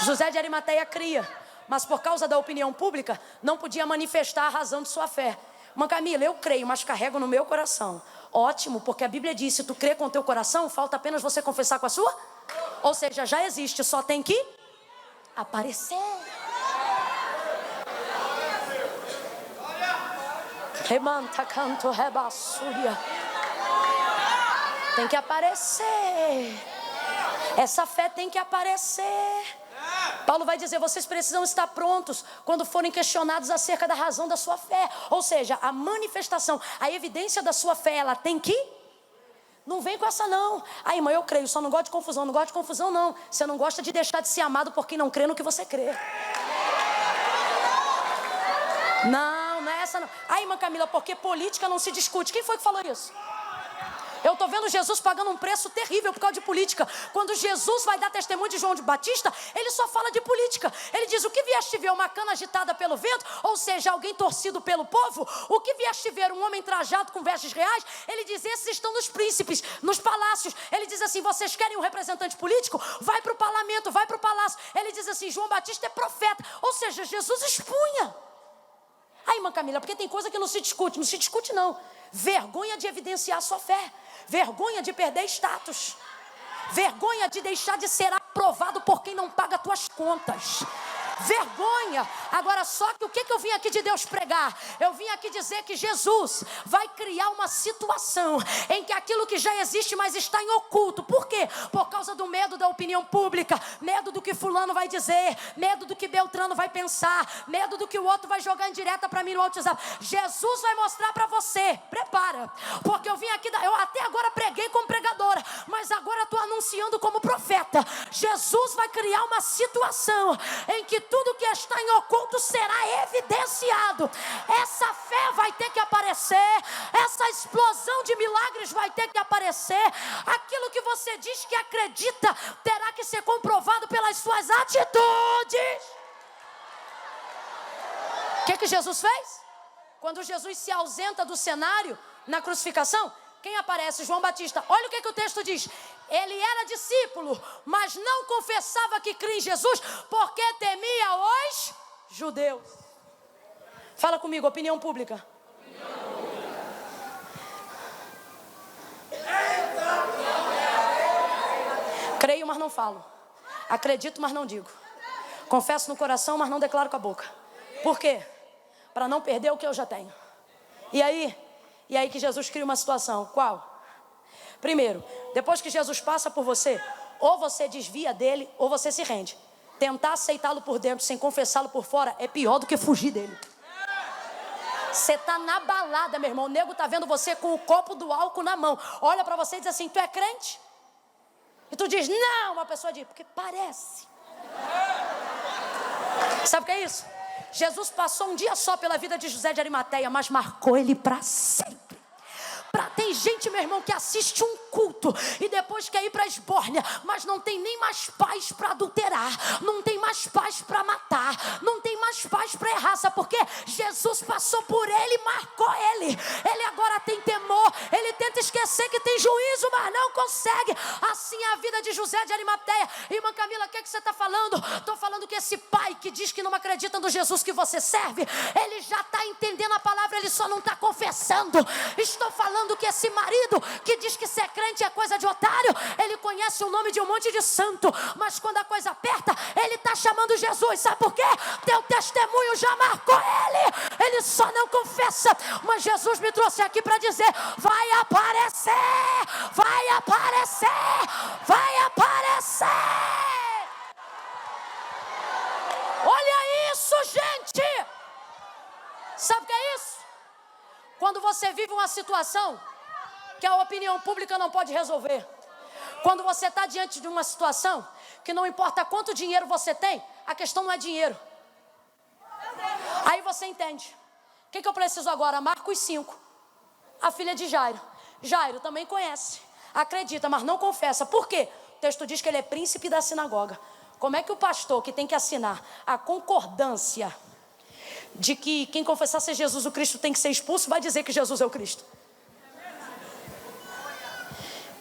José de Arimateia cria, mas por causa da opinião pública não podia manifestar a razão de sua fé. Irmã Camila, eu creio, mas carrego no meu coração. Ótimo, porque a Bíblia diz, se tu crê com o teu coração, falta apenas você confessar com a sua. Ou seja, já existe, só tem que aparecer. Remanta canto rebaçuia. Tem que aparecer. Essa fé tem que aparecer. Paulo vai dizer, vocês precisam estar prontos quando forem questionados acerca da razão da sua fé. Ou seja, a manifestação, a evidência da sua fé, ela tem que... Não vem com essa não. Aí, irmã, eu creio, só não gosto de confusão. Não gosto de confusão não. Você não gosta de deixar de ser amado por quem não crê no que você crê. Não é essa não. Aí, irmã Camila, porque política não se discute. Quem foi que falou isso? Eu estou vendo Jesus pagando um preço terrível por causa de política. Quando Jesus vai dar testemunho de João de Batista, ele só fala de política. Ele diz, o que vieste ver? Uma cana agitada pelo vento? Ou seja, alguém torcido pelo povo? O que vieste ver? Um homem trajado com vestes reais? Ele diz, esses estão nos príncipes, nos palácios. Ele diz assim, vocês querem um representante político? Vai para o parlamento, vai para o palácio. Ele diz assim, João Batista é profeta. Ou seja, Jesus expunha. Aí, irmã Camila, porque tem coisa que não se discute. Não se discute não. Vergonha de evidenciar sua fé. Vergonha de perder status. Vergonha de deixar de ser aprovado por quem não paga tuas contas. Vergonha. Agora só que o que eu vim aqui de Deus pregar? Eu vim aqui dizer que Jesus vai criar uma situação em que aquilo que já existe, mas está em oculto. Por quê? Por causa do medo da opinião pública, medo do que fulano vai dizer, medo do que Beltrano vai pensar, medo do que o outro vai jogar em direta para mim no WhatsApp. Jesus vai mostrar para você, prepara, porque eu vim aqui, eu até agora preguei como pregadora, mas agora estou anunciando como profeta. Jesus vai criar uma situação em que tudo que está em oculto será evidenciado. Essa fé vai ter que aparecer. Essa explosão de milagres vai ter que aparecer. Aquilo que você diz que acredita terá que ser comprovado pelas suas atitudes. O que Jesus fez? Quando Jesus se ausenta do cenário na crucificação, quem aparece? João Batista. Olha o que o texto diz. Ele era discípulo, mas não confessava que cria em Jesus, porque temia os judeus. Fala comigo, opinião pública. Creio, mas não falo. Acredito, mas não digo. Confesso no coração, mas não declaro com a boca. Por quê? Para não perder o que eu já tenho. E aí que Jesus cria uma situação. Qual? Primeiro, depois que Jesus passa por você, ou você desvia dele, ou você se rende. Tentar aceitá-lo por dentro sem confessá-lo por fora é pior do que fugir dele. Você está na balada, meu irmão. O nego está vendo você com o copo do álcool na mão. Olha para você e diz assim, tu é crente? E tu diz, não. Uma pessoa diz, porque parece. Sabe o que é isso? Jesus passou um dia só pela vida de José de Arimateia, mas marcou ele para sempre. Tem gente, meu irmão, que assiste um culto e depois quer ir para a esbórnia, mas não tem nem mais paz para adulterar, não tem mais paz para matar, não tem mais paz para errar. Sabe por quê? Jesus passou por ele e marcou ele. Ele agora tem temor, ele tenta esquecer que tem juízo, mas não consegue. Assim é a vida de José de Arimateia. Irmã Camila, o que você está falando? Estou falando que esse pai que diz que não acredita no Jesus que você serve, ele já está entendendo a palavra, ele só não está confessando. Estou falando que esse marido que diz que ser crente é coisa de otário, ele conhece o nome de um monte de santo, mas quando a coisa aperta, ele está chamando Jesus. Sabe por quê? Teu testemunho já marcou ele só não confessa. Mas Jesus me trouxe aqui para dizer, vai aparecer, vai aparecer, vai aparecer. Olha isso, gente. Sabe o que é isso? Quando você vive uma situação que a opinião pública não pode resolver. Quando você está diante de uma situação que não importa quanto dinheiro você tem, a questão não é dinheiro. Aí você entende. O que eu preciso agora? Marcos 5. A filha de Jairo. Jairo também conhece, acredita, mas não confessa. Por quê? O texto diz que ele é príncipe da sinagoga. Como é que o pastor que tem que assinar a concordância de que quem confessar ser Jesus o Cristo tem que ser expulso, vai dizer que Jesus é o Cristo?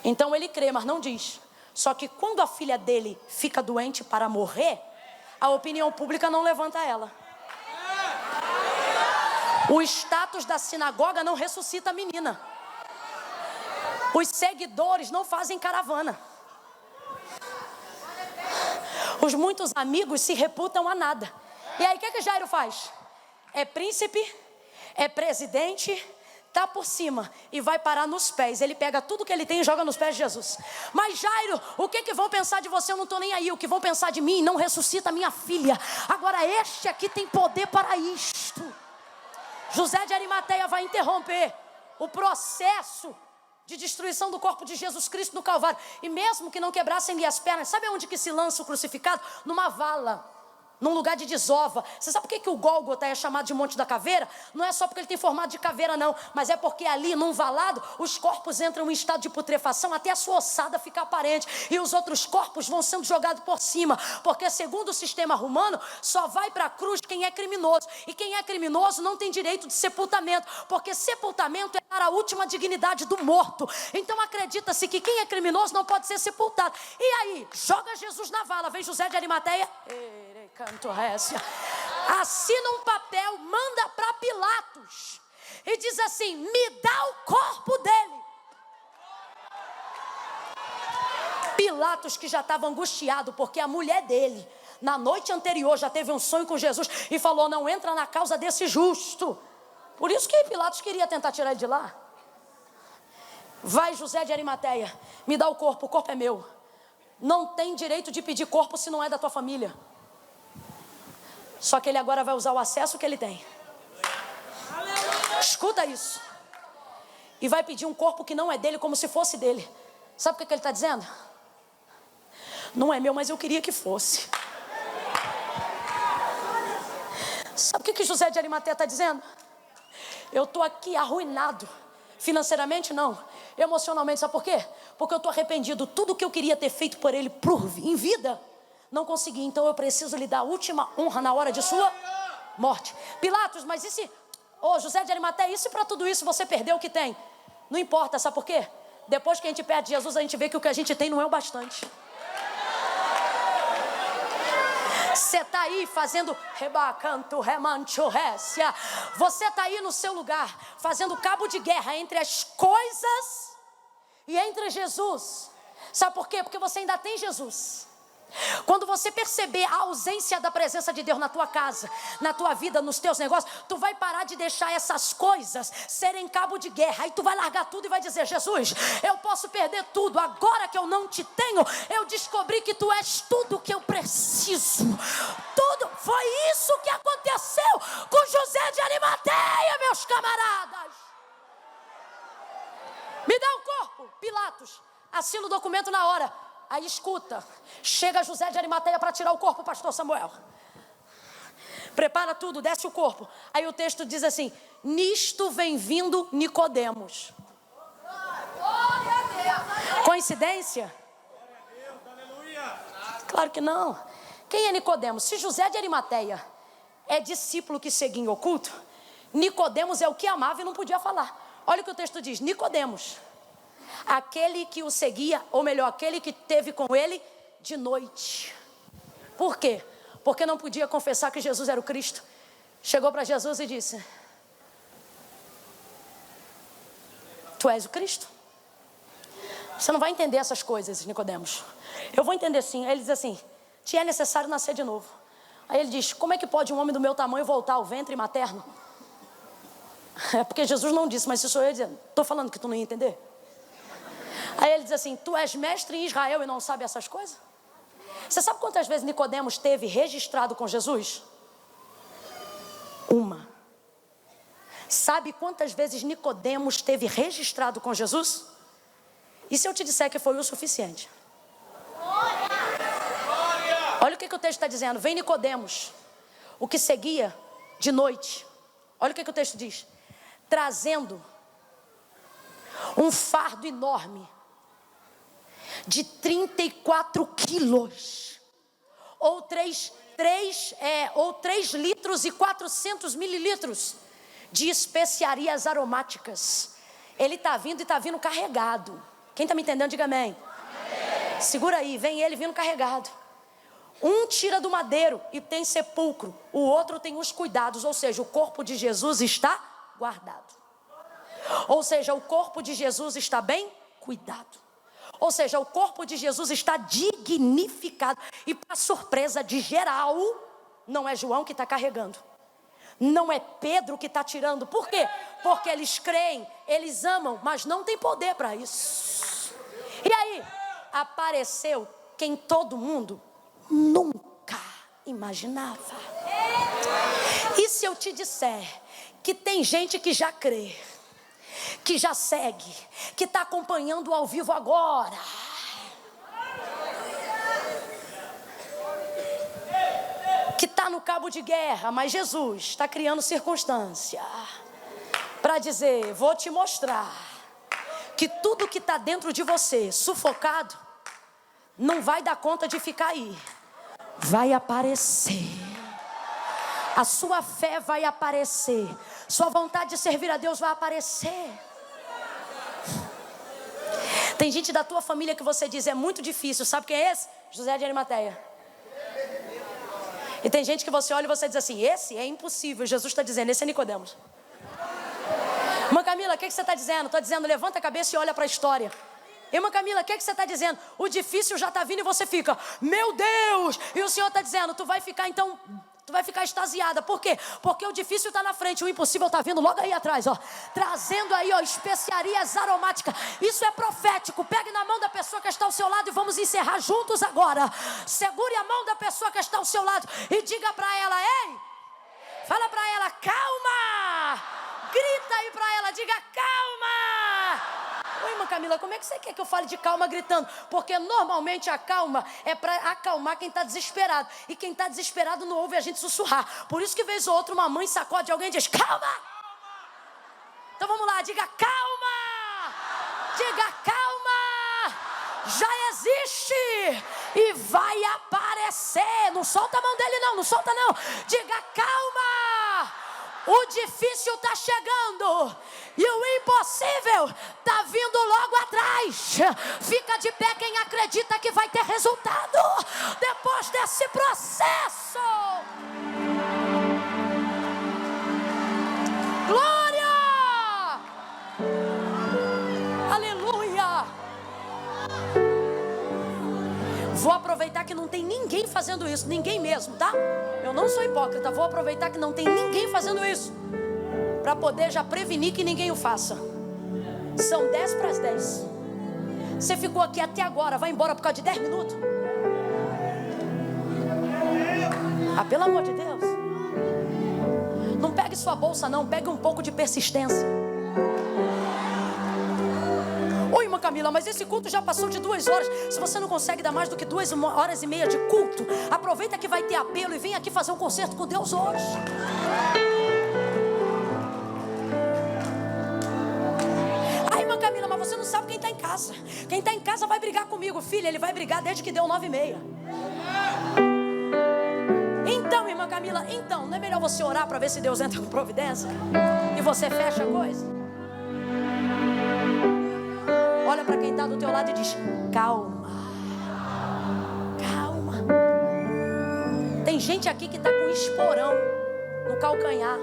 Então ele crê, mas não diz. Só que quando a filha dele fica doente para morrer, a opinião pública não levanta ela. O status Pilatos da sinagoga não ressuscita a menina. Os seguidores não fazem caravana. Os muitos amigos se reputam a nada. E aí o que Jairo faz? É príncipe, é presidente, tá por cima e vai parar nos pés. Ele pega tudo que ele tem e joga nos pés de Jesus. Mas Jairo, o que vão pensar de você? Eu não estou nem aí. O que vão pensar de mim? Não ressuscita minha filha. Agora este aqui tem poder para isto. José de Arimateia vai interromper o processo de destruição do corpo de Jesus Cristo no Calvário. E mesmo que não quebrassem-lhe as pernas, sabe onde que se lança o crucificado? Numa vala, num lugar de desova. Você sabe por que o Gólgota é chamado de Monte da Caveira? Não é só porque ele tem formato de caveira não, mas é porque ali num valado os corpos entram em estado de putrefação até a sua ossada ficar aparente, e os outros corpos vão sendo jogados por cima, porque segundo o sistema romano só vai para a cruz quem é criminoso, e quem é criminoso não tem direito de sepultamento, porque sepultamento é para a última dignidade do morto. Então acredita-se que quem é criminoso não pode ser sepultado. E aí, joga Jesus na vala, vem José de Arimateia, assina um papel, manda para Pilatos e diz assim: me dá o corpo dele. Pilatos, que já estava angustiado porque a mulher dele na noite anterior já teve um sonho com Jesus e falou: não entra na causa desse justo. Por isso que Pilatos queria tentar tirar ele de lá. Vai José de Arimateia, me dá o corpo é meu. Não tem direito de pedir corpo se não é da tua família. Só que ele agora vai usar o acesso que ele tem. Escuta isso. E vai pedir um corpo que não é dele, como se fosse dele. Sabe o que ele está dizendo? Não é meu, mas eu queria que fosse. Sabe o que José de Arimateia está dizendo? Eu estou aqui arruinado. Financeiramente não, emocionalmente. Sabe por quê? Porque eu estou arrependido. Tudo que eu queria ter feito por ele em vida, não consegui, então eu preciso lhe dar a última honra na hora de sua morte. Pilatos, mas e se... José de Arimateia, e se para tudo isso você perdeu o que tem? Não importa, sabe por quê? Depois que a gente perde Jesus, a gente vê que o que a gente tem não é o bastante. Você está aí fazendo rebacanto, remancho, récia. Você está aí no seu lugar, fazendo cabo de guerra entre as coisas e entre Jesus. Sabe por quê? Porque você ainda tem Jesus. Quando você perceber a ausência da presença de Deus na tua casa, na tua vida, nos teus negócios, tu vai parar de deixar essas coisas serem cabo de guerra. Aí tu vai largar tudo e vai dizer: Jesus, eu posso perder tudo, agora que eu não te tenho, eu descobri que tu és tudo que eu preciso. Tudo. Foi isso que aconteceu com José de Arimateia, meus camaradas. Me dá o corpo. Pilatos assina o documento na hora. Aí escuta, chega José de Arimateia para tirar o corpo, pastor Samuel. Prepara tudo, desce o corpo. Aí o texto diz assim: nisto vem vindo Nicodemos. Coincidência? Claro que não. Quem é Nicodemos? Se José de Arimateia é discípulo que seguia em oculto, Nicodemos é o que amava e não podia falar. Olha o que o texto diz: Nicodemos, aquele que o seguia, ou melhor, aquele que teve com ele de noite. Por quê? Porque não podia confessar que Jesus era o Cristo. Chegou para Jesus e disse: tu és o Cristo? Você não vai entender essas coisas, Nicodemos. Eu vou entender sim. Aí ele diz assim: te é necessário nascer de novo. Aí ele diz: como é que pode um homem do meu tamanho voltar ao ventre materno? É porque Jesus não disse, mas se sou eu dizendo, estou falando que tu não ia entender. Aí ele diz assim: tu és mestre em Israel e não sabe essas coisas? Você sabe quantas vezes Nicodemos teve registrado com Jesus? Uma. Sabe quantas vezes Nicodemos teve registrado com Jesus? E se eu te disser que foi o suficiente? Olha o que o texto está dizendo. Vem Nicodemos, o que seguia de noite. Olha o que o texto diz: trazendo um fardo enorme de 34 quilos, ou 3 litros e 400 mililitros de especiarias aromáticas. Ele está vindo e está vindo carregado. Quem está me entendendo, diga amém. Amém. Segura aí, vem ele vindo carregado. Um tira do madeiro e tem sepulcro, o outro tem os cuidados, ou seja, o corpo de Jesus está guardado. Ou seja, o corpo de Jesus está bem cuidado. Ou seja, o corpo de Jesus está dignificado. E para surpresa de geral, não é João que está carregando. Não é Pedro que está tirando. Por quê? Porque eles creem, eles amam, mas não tem poder para isso. E aí, apareceu quem todo mundo nunca imaginava. E se eu te disser que tem gente que já crê, que já segue, que está acompanhando ao vivo agora, que está no cabo de guerra, mas Jesus está criando circunstância para dizer, vou te mostrar que tudo que está dentro de você, sufocado, não vai dar conta de ficar aí, vai aparecer. A sua fé vai aparecer, sua vontade de servir a Deus vai aparecer. Tem gente da tua família que você diz, é muito difícil, sabe quem é esse? José de Arimateia. E tem gente que você olha e você diz assim, esse é impossível. Jesus está dizendo, esse é Nicodemos. Irmã Camila, o que você está dizendo? Estou dizendo, levanta a cabeça e olha para a história. Irmã Camila, o que você está dizendo? O difícil já está vindo e você fica, meu Deus! E o Senhor está dizendo, tu vai ficar então, tu vai ficar extasiada. Por quê? Porque o difícil está na frente, o impossível está vindo logo aí atrás, ó. Trazendo aí, ó, especiarias aromáticas. Isso é profético. Pegue na mão da pessoa que está ao seu lado e vamos encerrar juntos agora. Segure a mão da pessoa que está ao seu lado e diga para ela, ei! Fala para ela, calma! Grita aí para ela, diga calma! Oi, irmã Camila, como é que você quer que eu fale de calma gritando? Porque normalmente a calma é para acalmar quem está desesperado. E quem está desesperado não ouve a gente sussurrar. Por isso que vez ou outra uma mãe sacode alguém e diz, calma! Então vamos lá, diga calma! Diga calma! Já existe! E vai aparecer. Não solta a mão dele não, não solta não. Diga calma! O difícil está chegando e o impossível está vindo logo atrás. Fica de pé quem acredita que vai ter resultado depois desse processo. Glória! Aleluia! Vou aproveitar que não tem ninguém fazendo isso, ninguém mesmo, tá? Eu não sou hipócrita, vou aproveitar que não tem ninguém fazendo isso, para poder já prevenir que ninguém o faça. São 10 para as 10. Você ficou aqui até agora, vai embora por causa de 10 minutos? Ah, pelo amor de Deus. Não pegue sua bolsa não, pegue um pouco de persistência. Oi, irmã Camila, mas esse culto já passou de 2 horas. Se você não consegue dar mais do que 2h30 de culto, aproveita que vai ter apelo e vem aqui fazer um concerto com Deus hoje. Ah, irmã Camila, mas você não sabe quem está em casa. Quem está em casa vai brigar comigo. Filha, ele vai brigar desde que deu 9h30. Então, irmã Camila, então, não é melhor você orar para ver se Deus entra com providência? E você fecha a coisa? Olha para quem está do teu lado e diz, calma. Calma. Tem gente aqui que está com esporão no calcanhar.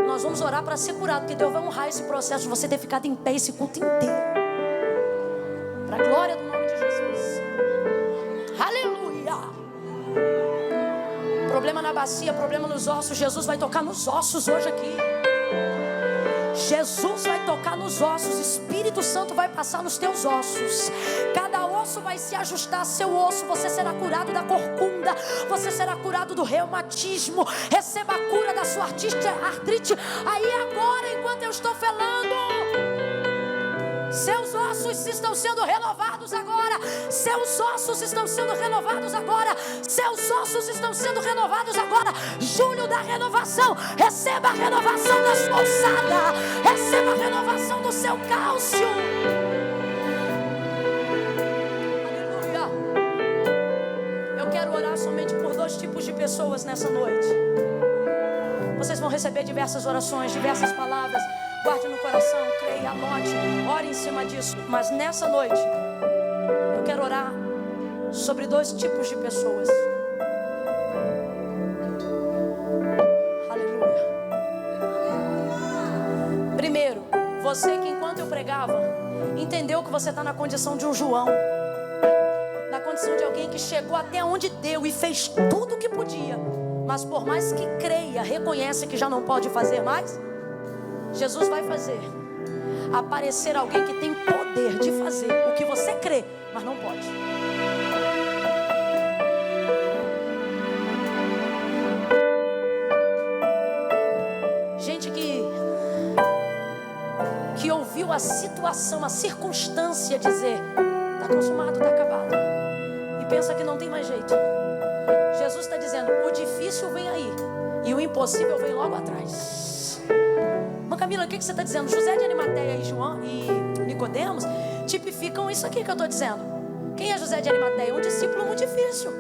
Nós vamos orar para ser curado, porque Deus vai honrar esse processo de você ter ficado em pé esse culto inteiro. Para a glória do nome de Jesus. Aleluia. Problema na bacia, problema nos ossos. Jesus vai tocar nos ossos hoje aqui. Jesus vai tocar nos ossos. Espírito Santo vai passar nos teus ossos. Cada osso vai se ajustar a seu osso. Você será curado da corcunda. Você será curado do reumatismo. Receba a cura da sua artrite. Aí agora, enquanto eu estou falando, seus ossos estão sendo renovados agora. Seus ossos estão sendo renovados agora. Seus ossos estão sendo renovados agora. Julho da renovação. Receba a renovação da sua ossada. Receba a renovação do seu cálcio. Aleluia. Eu quero orar somente por 2 tipos de pessoas nessa noite. Vocês vão receber diversas orações, diversas palavras. Guarde no coração, creia, anote, ore em cima disso. Mas nessa noite, eu quero orar sobre 2 tipos de pessoas. Aleluia. Você que enquanto eu pregava, entendeu que você está na condição de um João, na condição de alguém que chegou até onde deu e fez tudo o que podia, mas por mais que creia, reconhece que já não pode fazer mais. Jesus vai fazer aparecer alguém que tem poder de fazer o que você crê, mas não pode. Gente que ouviu a situação, a circunstância dizer: está consumado, está acabado, e pensa que não tem mais jeito. Jesus está dizendo: o difícil vem aí e o impossível vem logo atrás. Mas Camila, o que você está dizendo? José de Arimateia e João e Nicodemos tipificam isso aqui que eu estou dizendo. Quem é José de Arimateia? Um discípulo muito difícil.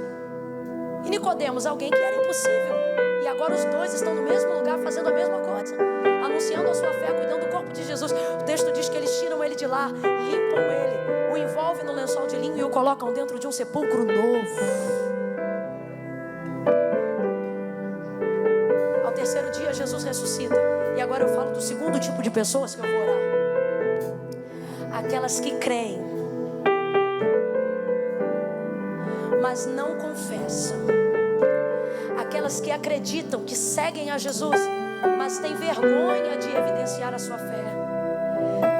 E Nicodemos, alguém que era impossível. E agora os dois estão no mesmo lugar fazendo a mesma coisa, anunciando a sua fé, cuidando do corpo de Jesus. O texto diz que eles tiram ele de lá, limpam ele, o envolvem no lençol de linho e o colocam dentro de um sepulcro novo. Ao terceiro dia Jesus ressuscita. E agora eu falo do segundo tipo de pessoas que eu vou orar. Aquelas que creem, mas não confessam. Aquelas que acreditam, que seguem a Jesus, mas têm vergonha de evidenciar a sua fé.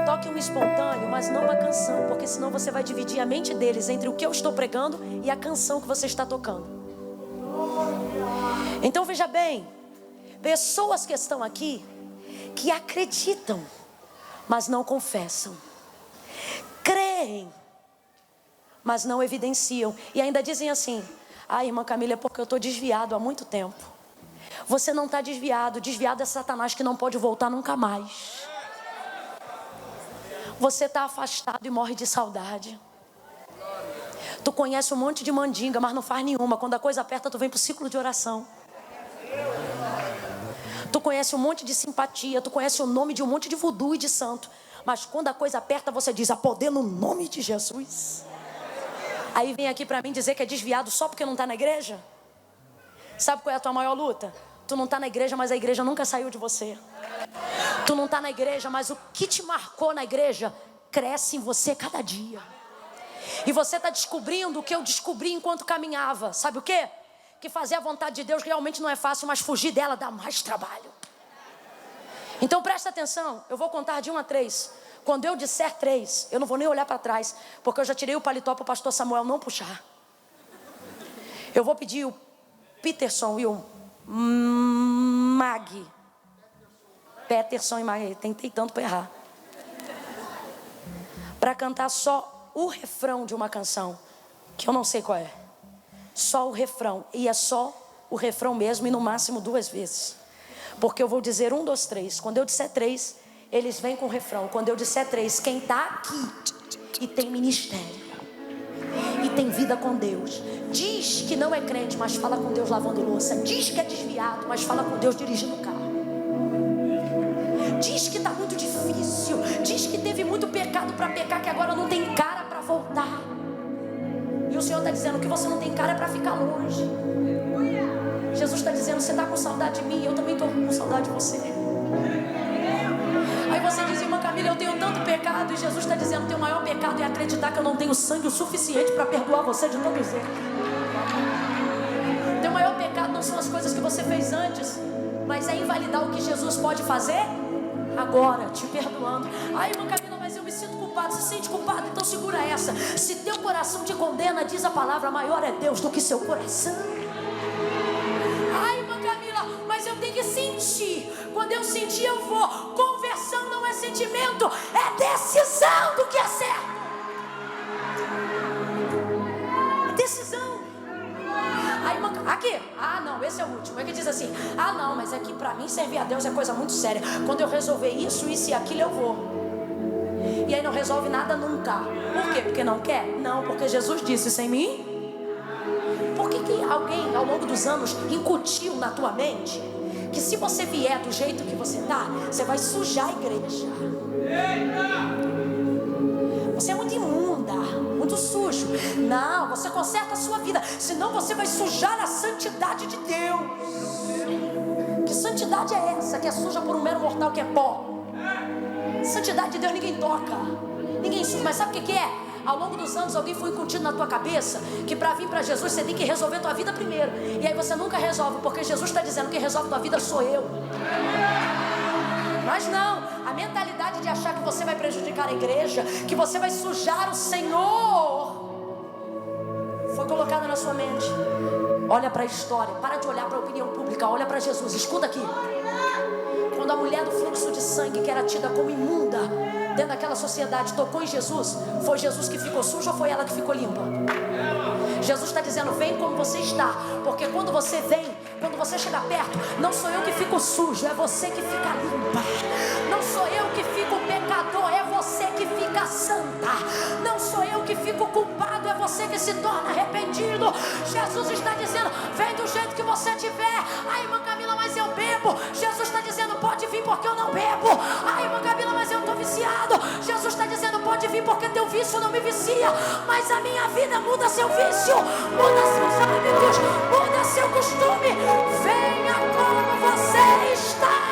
Toque um espontâneo, mas não uma canção, porque senão você vai dividir a mente deles entre o que eu estou pregando e a canção que você está tocando. Então veja bem, pessoas que estão aqui, que acreditam, mas não confessam. Creem, mas não evidenciam. E ainda dizem assim: ah, irmã Camila, é porque eu estou desviado há muito tempo. Você não está desviado. Desviado é Satanás, que não pode voltar nunca mais. Você está afastado e morre de saudade. Tu conhece um monte de mandinga, mas não faz nenhuma. Quando a coisa aperta, tu vem para o ciclo de oração. Tu conhece um monte de simpatia, tu conhece o nome de um monte de voodoo e de santo, mas quando a coisa aperta, você diz: a poder no nome de Jesus. Aí vem aqui para mim dizer que é desviado só porque não está na igreja. Sabe qual é a tua maior luta? Tu não está na igreja, mas a igreja nunca saiu de você. Tu não está na igreja, mas o que te marcou na igreja cresce em você cada dia. E você está descobrindo o que eu descobri enquanto caminhava. Sabe o quê? Que fazer a vontade de Deus realmente não é fácil, mas fugir dela dá mais trabalho. Então presta atenção, eu vou contar de 1 a 3. Quando eu disser 3, eu não vou nem olhar para trás, porque eu já tirei o paletó para o pastor Samuel não puxar. Eu vou pedir o Peterson e o Peterson e Mag, tentei tanto para errar, para cantar só o refrão de uma canção, que eu não sei qual é. Só o refrão, e é só o refrão mesmo, e no máximo 2 vezes. Porque eu vou dizer 1, 2, 3. Quando eu disser 3, eles vêm com o refrão. Quando eu disser 3, quem está aqui e tem ministério e tem vida com Deus, diz que não é crente, mas fala com Deus lavando louça. Diz que é desviado, mas fala com Deus dirigindo o carro. Diz que está muito difícil. Diz que teve muito pecado para pecar, que agora não tem cara para voltar. E o Senhor está dizendo que você não tem cara para ficar longe. Jesus está dizendo: você está com saudade de mim, eu também estou com saudade de você. Aí você diz: irmã Camila, eu tenho tanto pecado. E Jesus está dizendo: teu maior pecado é acreditar que eu não tenho sangue o suficiente para perdoar você de todos eles. Teu maior pecado não são as coisas que você fez antes, mas é invalidar o que Jesus pode fazer agora, te perdoando. Ai, irmã Camila, mas eu me sinto culpado. Se sente culpado, então segura essa. Se teu coração te condena, diz a palavra: maior é Deus do que seu coração. Ai, irmã Camila, mas eu tenho que sentir. Quando eu sentir, eu vou. Conversão não é sentimento, é decisão do que é certo. É decisão. Aí, irmã, aqui, não, esse é o último. É que diz assim: não, mas é que pra mim servir a Deus é coisa muito séria. Quando eu resolver isso, isso e aquilo, eu vou. E aí não resolve nada nunca. Por quê? Porque não quer? Não, porque Jesus disse: sem mim. Por que alguém ao longo dos anos incutiu na tua mente que se você vier do jeito que você está, você vai sujar a igreja? Você é muito imunda, muito sujo. Não, você conserta a sua vida, senão você vai sujar a santidade de Deus. Que santidade é essa que é suja por um mero mortal que é pó? Santidade de Deus ninguém toca, ninguém suja. Mas sabe o que é? Ao longo dos anos alguém foi incutindo na tua cabeça que para vir para Jesus você tem que resolver tua vida primeiro. E aí você nunca resolve, porque Jesus está dizendo que quem resolve tua vida sou eu. Mas não, a mentalidade de achar que você vai prejudicar a igreja, que você vai sujar o Senhor, foi colocada na sua mente. Olha para a história, para de olhar para a opinião pública, olha para Jesus, escuta aqui. Quando a mulher do fluxo de sangue, que era tida como imunda dentro daquela sociedade, tocou em Jesus, foi Jesus que ficou sujo ou foi ela que ficou limpa? Jesus está dizendo, vem como você está, porque quando você vem, quando você chega perto, não sou eu que fico sujo, é você que fica limpa. Não sou eu que fico pecador, é você que fica santa. Não sou eu que fico culpado, é você que se torna arrependido. Jesus está dizendo, vem do jeito que você tiver. Ai, irmã Camila, mas eu bebo. Jesus está dizendo, pode vir porque eu não bebo. Ai, irmã Camila, mas eu estou viciado. Jesus está dizendo, pode vir porque teu vício não me vicia. Mas a minha vida muda seu vício, muda seus hábitos, muda seu costume. Venha como você está.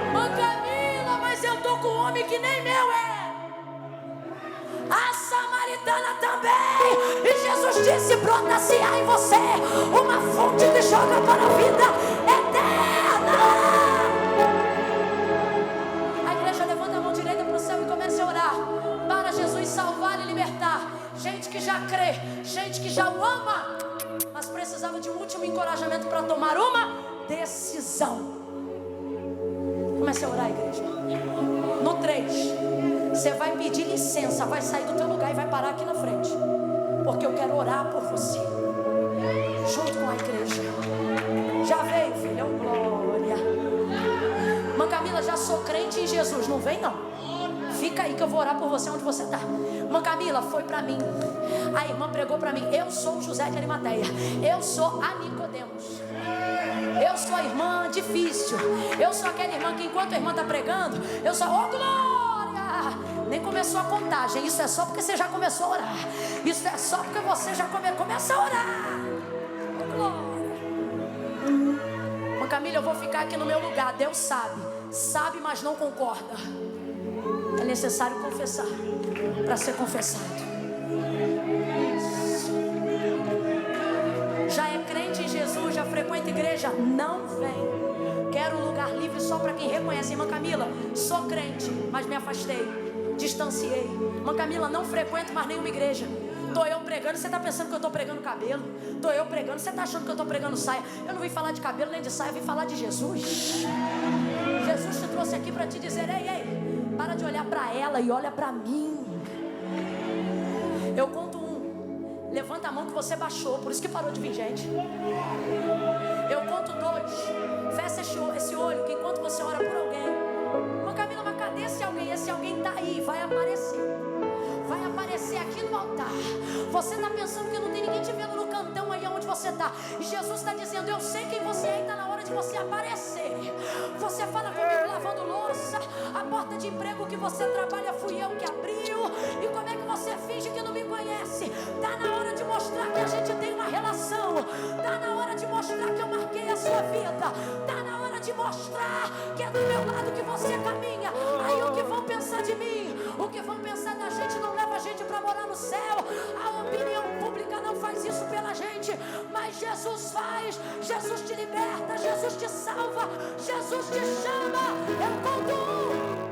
Irmã Camila, mas eu estou com um homem que nem meu é. A samaritana também. E Jesus disse, brota-se há em você uma fonte que joga para a vida eterna. A igreja levanta a mão direita para o céu e começa a orar para Jesus salvar e libertar. Gente que já crê, gente que já o ama, mas precisava de um último encorajamento para tomar uma decisão. Comece a orar, igreja. No 3, você vai pedir licença, vai sair do teu lugar e vai parar aqui na frente, porque eu quero orar por você, junto com a igreja. Já veio, filha, oh glória. Irmã Camila, já sou crente em Jesus, não vem não. Fica aí que eu vou orar por você onde você está. Irmã Camila, foi para mim. A irmã pregou para mim. Eu sou o José de Arimateia. Eu sou a Nicodemos. Eu sou a irmã difícil. Eu sou aquela irmã que enquanto a irmã está pregando, eu sou, oh glória! Nem começou a contagem. Isso é só porque você já começou a orar. Isso é só porque você já começa a orar. Oh glória! Irmã Camila, eu vou ficar aqui no meu lugar. Deus sabe. Sabe, mas não concorda. É necessário confessar para ser confessado. Isso. Já é crente em Jesus, já frequenta igreja, não vem. Quero um lugar livre só para quem reconhece. Irmã Camila, sou crente, mas me afastei, distanciei. Irmã Camila, não frequento mais nenhuma igreja. Estou eu pregando, você está pensando que eu estou pregando cabelo? Estou eu pregando, você está achando que eu estou pregando saia? Eu não vim falar de cabelo nem de saia, eu vim falar de Jesus. Jesus te trouxe aqui para te dizer, ei, para de olhar para ela e olha para mim. Eu conto 1, levanta a mão que você baixou, por isso que parou de vir gente. Eu conto 2, fecha esse olho, que enquanto você ora por alguém, irmã Camila, mas cadê esse alguém? Esse alguém está aí, vai aparecer aqui no altar. Você está pensando que não tem ninguém te vendo no cantão aí onde você está, e Jesus está dizendo, eu sei quem você é, e está na hora de você aparecer. Você fala comigo lavando louça, a porta de emprego que você trabalha fui eu que abriu, e como é que você finge que não me conhece? Está na hora de mostrar que a gente tem uma relação, está na hora de mostrar que eu marquei a sua vida, está na hora de mostrar que é do meu lado que você caminha. Aí o que vão pensar de mim, o que vão pensar da gente não leva a gente para morar no céu. A opinião pública não faz isso pela gente, mas Jesus faz. Jesus te liberta, Jesus te salva, Jesus te chama. Eu conto 1.